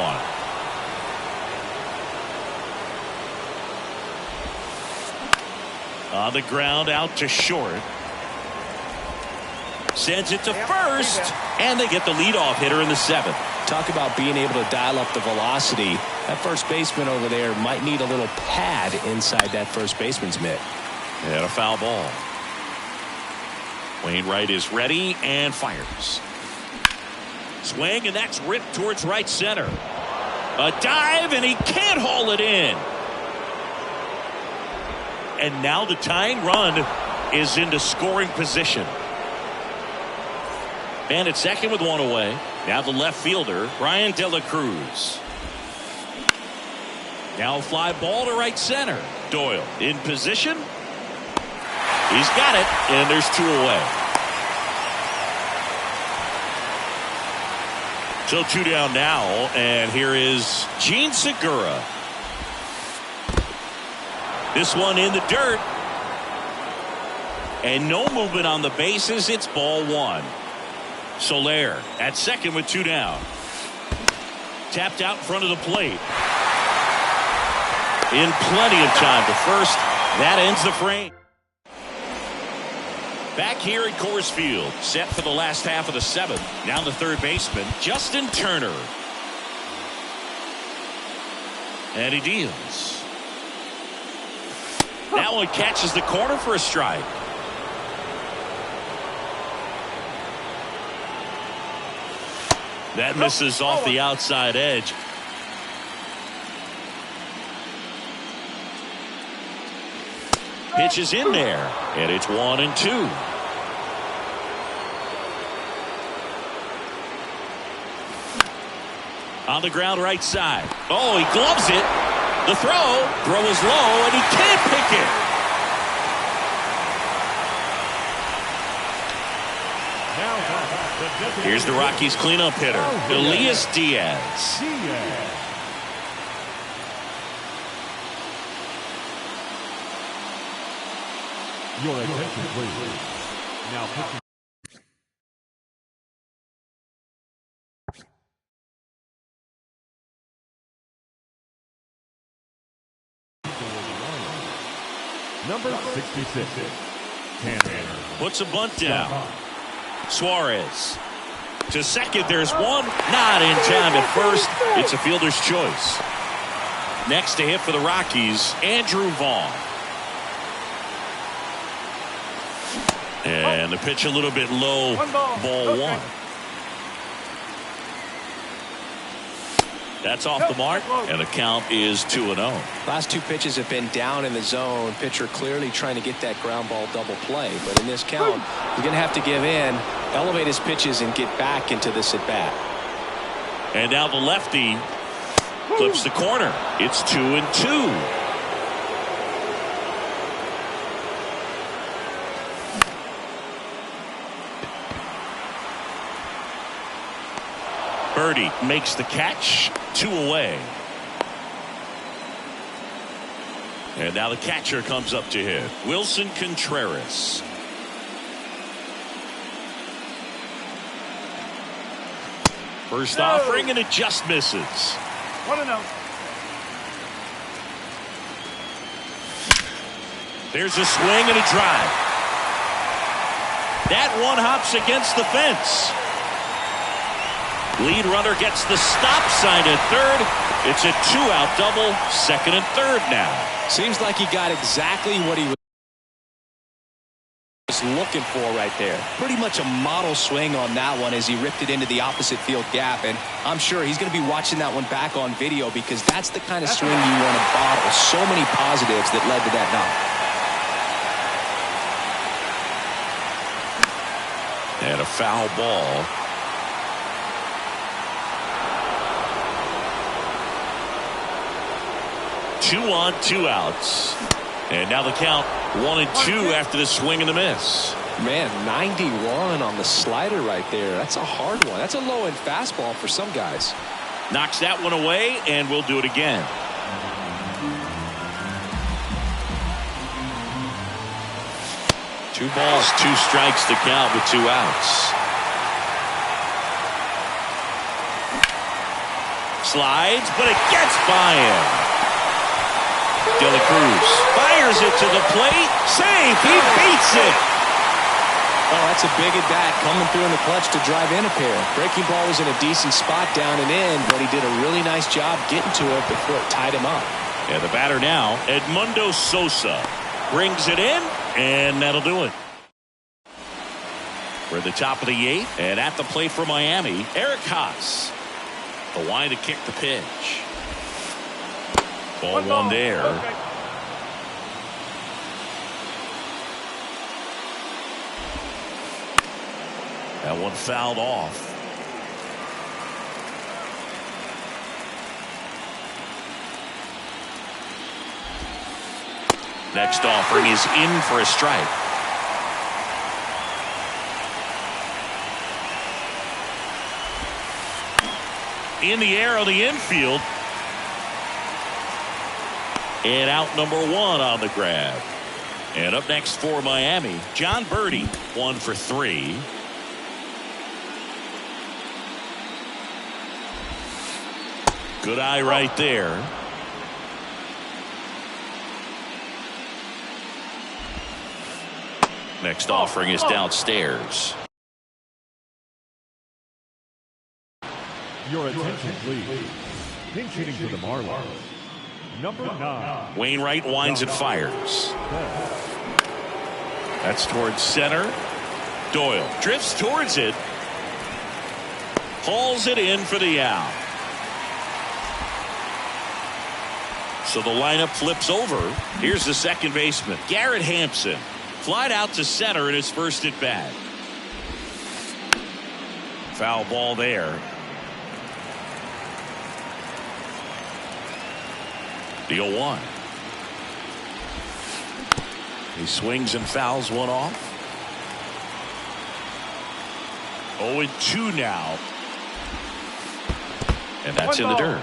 On the ground, out to short. Sends it to first, and they get the leadoff hitter in the 7th. Talk about being able to dial up the velocity. That first baseman over there might need a little pad inside that first baseman's mitt. And a foul ball. Wainwright is ready and fires. Swing, and that's ripped towards right center. A dive, and he can't haul it in. And now the tying run is into scoring position. And at second with 1 away. Now the left fielder, Brian De La Cruz. Now a fly ball to right center. Doyle in position. He's got it, and there's 2 away. So 2 down now, and here is Gene Segura. This one in the dirt. And no movement on the bases. It's ball 1. Soler at second with 2 down. Tapped out in front of the plate. In plenty of time to first. That ends the frame. Back here at Coors Field, set for the last half of the 7th. Now the third baseman, Justin Turner. And he deals. That one catches the corner for a strike. That misses off the outside edge. Pitch is in there, and it's 1-2. On the ground right side. Oh, he gloves it. The throw is low, and he can't pick it. Here's the Rockies cleanup hitter, Elias Diaz. Your attention, please. Now pitching. Number 66. Tanner. Puts a bunt down. Suarez. To second, there's one. Not in time at first. It's a fielder's choice. Next to hit for the Rockies, Andrew Vaughn. And the pitch a little bit low, ball one. That's off the mark, and the count is 2-0. Last two pitches have been down in the zone. Pitcher clearly trying to get that ground ball double play. But in this count, he's going to have to give in, elevate his pitches, and get back into this at bat. And now the lefty clips the corner. It's 2-2. Birdie makes the catch, 2 away. And now the catcher comes up to hit, Wilson Contreras. First offering, and it just misses. 1-0. There's a swing and a drive. That one hops against the fence. Lead runner gets the stop sign at third. It's a 2-out double, second and third now. Seems like he got exactly what he was looking for right there. Pretty much a model swing on that one as he ripped it into the opposite field gap. And I'm sure he's going to be watching that one back on video because that's the kind of swing you want to bottle. So many positives that led to that knock. And a foul ball. Two on, 2 outs. And now the count 1-2 after the swing and the miss. Man, 91 on the slider right there. That's a hard one. That's a low-end fastball for some guys. Knocks that one away, and we'll do it again. Two balls, 2 strikes to count with 2 outs. Slides, but it gets by him. De La Cruz fires it to the plate. Safe. He beats it. Oh, that's a big at bat coming through in the clutch to drive in a pair. Breaking ball was in a decent spot down and in, but he did a really nice job getting to it before it tied him up. And the batter now, Edmundo Sosa, brings it in, and that'll do it. We're at the top of the 8th, and at the plate for Miami, Eric Haas. The line to kick the pitch. Ball one there. Okay. That one fouled off. Next offering is in for a strike. In the air on the infield. And out number 1 on the grab. And up next for Miami, John Birdie, 1 for 3. Good eye right there. Next offering is downstairs. Your attention, please. Pinch hitting for the Marlins. Number 9. Wainwright winds and fires. That's towards center. Doyle drifts towards it. Hauls it in for the out. So the lineup flips over. Here's the second baseman, Garrett Hampson. Flied out to center in his first at bat. Foul ball there. The 0-1. He swings and fouls one off. 0-2 now. And that's in the dirt.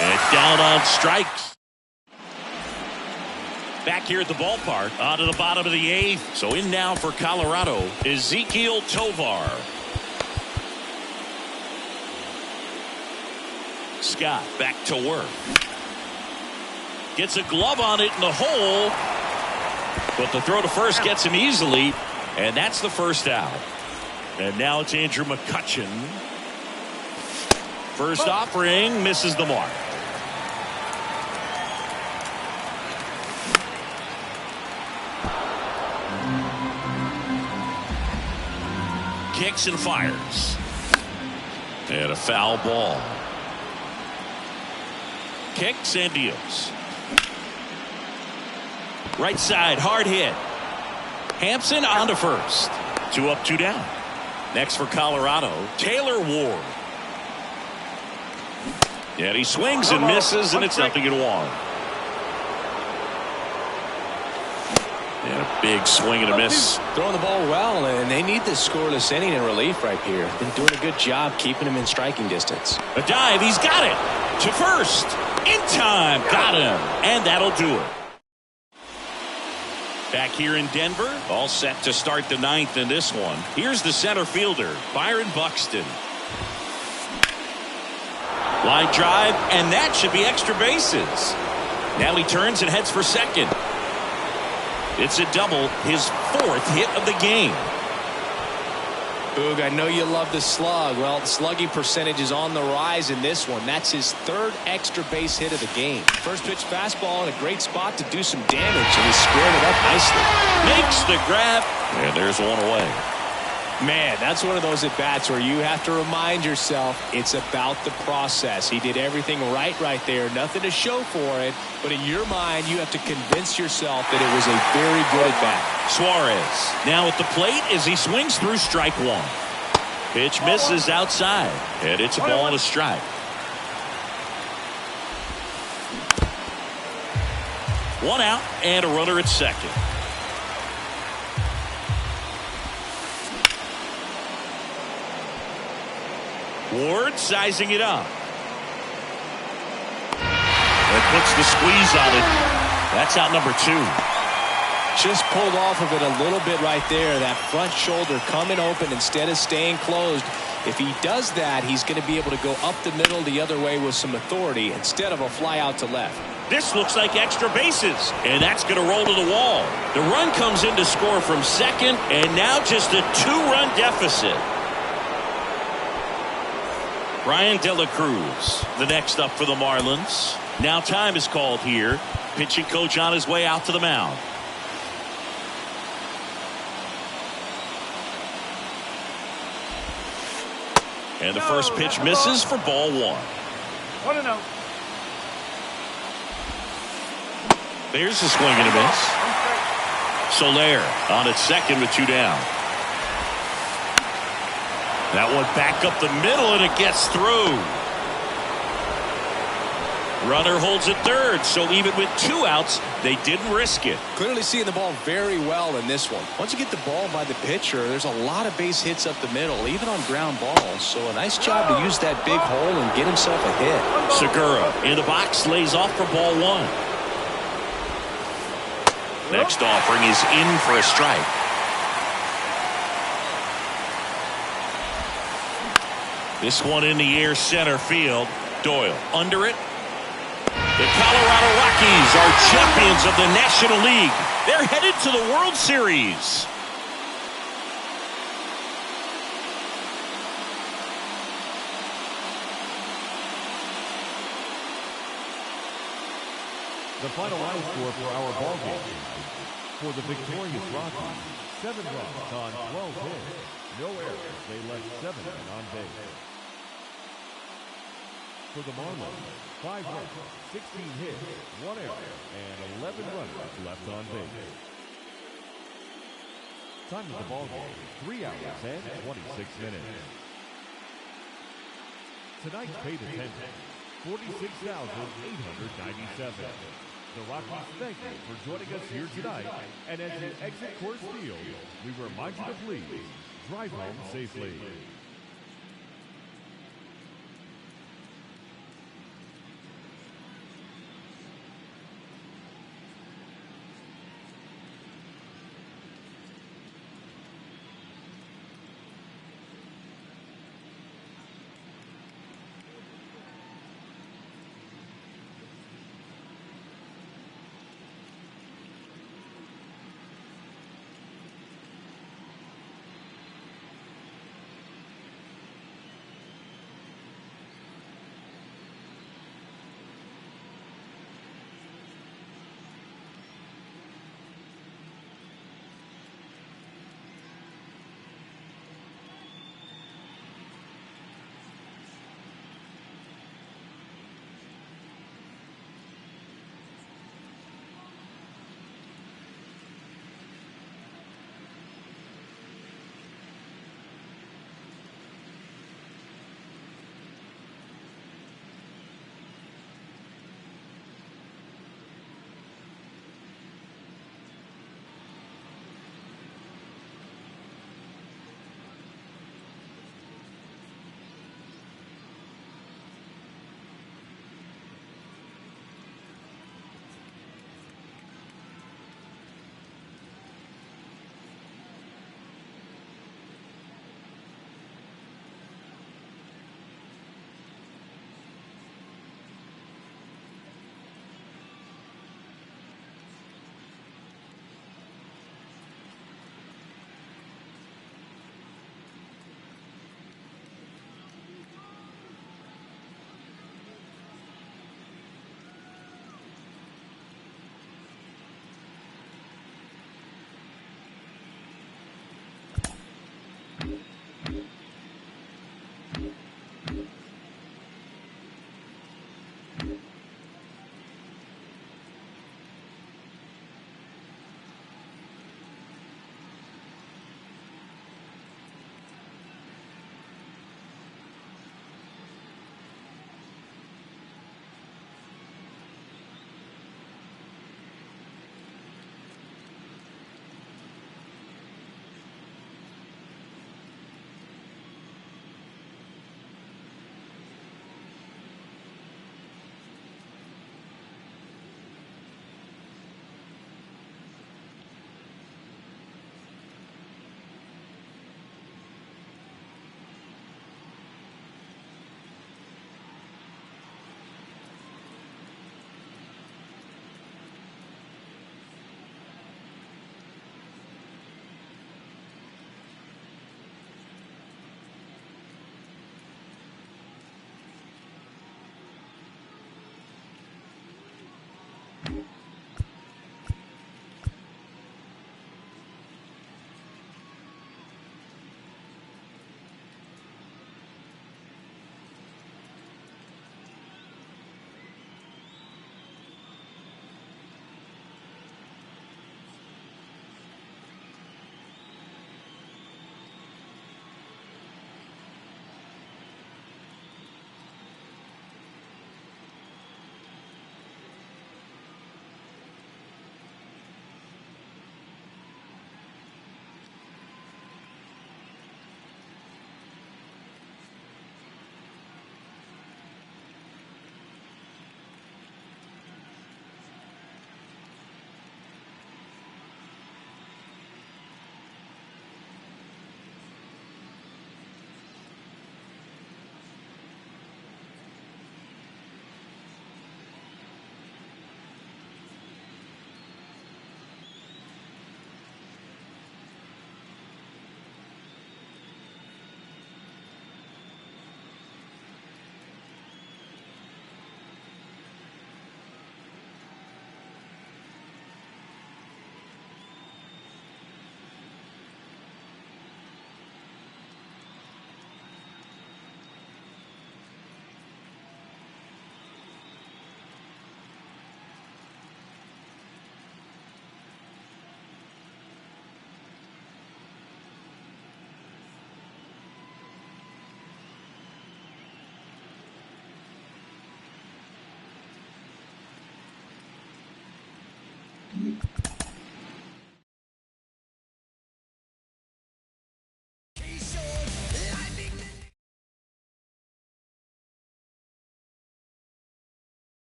And down on strikes. Back here at the ballpark, on to the bottom of the 8th. So in now for Colorado, Ezequiel Tovar. Scott back to work. Gets a glove on it in the hole. But the throw to first gets him easily. And that's the first out. And now it's Andrew McCutchen. First offering misses the mark. Kicks and fires. And a foul ball. Kicks and deals. Right side, hard hit. Hampson on to first. 2 up, 2 down. Next for Colorado, Taylor Ward. And he swings and misses, and it's 0-1. And a big swing and a miss. Throwing the ball well, and they need this scoreless inning in relief right here. Been doing a good job keeping him in striking distance. A dive, he's got it. To first. In time, got him. And that'll do it. Back here in Denver, all set to start the 9th in this one. Here's the center fielder, Byron Buxton. Line drive, and that should be extra bases. Now he turns and heads for second. It's a double, his 4th hit of the game. Boog, I know you love the slug. Well, the slugging percentage is on the rise in this one. That's his 3rd extra base hit of the game. First pitch fastball in a great spot to do some damage, and he squared it up nicely. Makes the grab, and there's one away. Man, that's one of those at-bats where you have to remind yourself it's about the process. He did everything right there. Nothing to show for it, but in your mind, you have to convince yourself that it was a very good at-bat. Suarez now at the plate as he swings through strike 1. Pitch misses outside, and it's a ball and a strike. One out and a runner at second. Ward sizing it up. That puts the squeeze on it. That's out number 2. Just pulled off of it a little bit right there. That front shoulder coming open instead of staying closed. If he does that, he's going to be able to go up the middle the other way with some authority instead of a fly out to left. This looks like extra bases, and that's going to roll to the wall. The run comes in to score from second, and now just a 2-run deficit. Brian De La Cruz, the next up for the Marlins. Now time is called here. Pitching coach on his way out to the mound. And the first pitch misses for ball 1. 1-0. There's a swing and a miss. Soler on at second with 2 down. That one back up the middle, and it gets through. Runner holds at third, so even with 2 outs, they didn't risk it. Clearly seeing the ball very well in this one. Once you get the ball by the pitcher, there's a lot of base hits up the middle, even on ground balls. So a nice job to use that big hole and get himself a hit. Segura in the box lays off for ball 1. Next offering is in for a strike. This one in the air center field. Doyle under it. The Colorado Rockies are champions of the National League. They're headed to the World Series. The final line score for our ball game. For the victorious Rockies, 7 runs on 12 hits. No errors. They left 7 men on base. For the Marlins, 5 runs, 16 hits, 1 error, and 11 runners left on base. Time of the ball game, 3 hours and 26 minutes. Tonight's paid attendance, 46,897. The Rockies thank you for joining us here tonight, and as you exit Coors Field, we remind you to please drive home safely.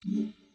Mm-hmm.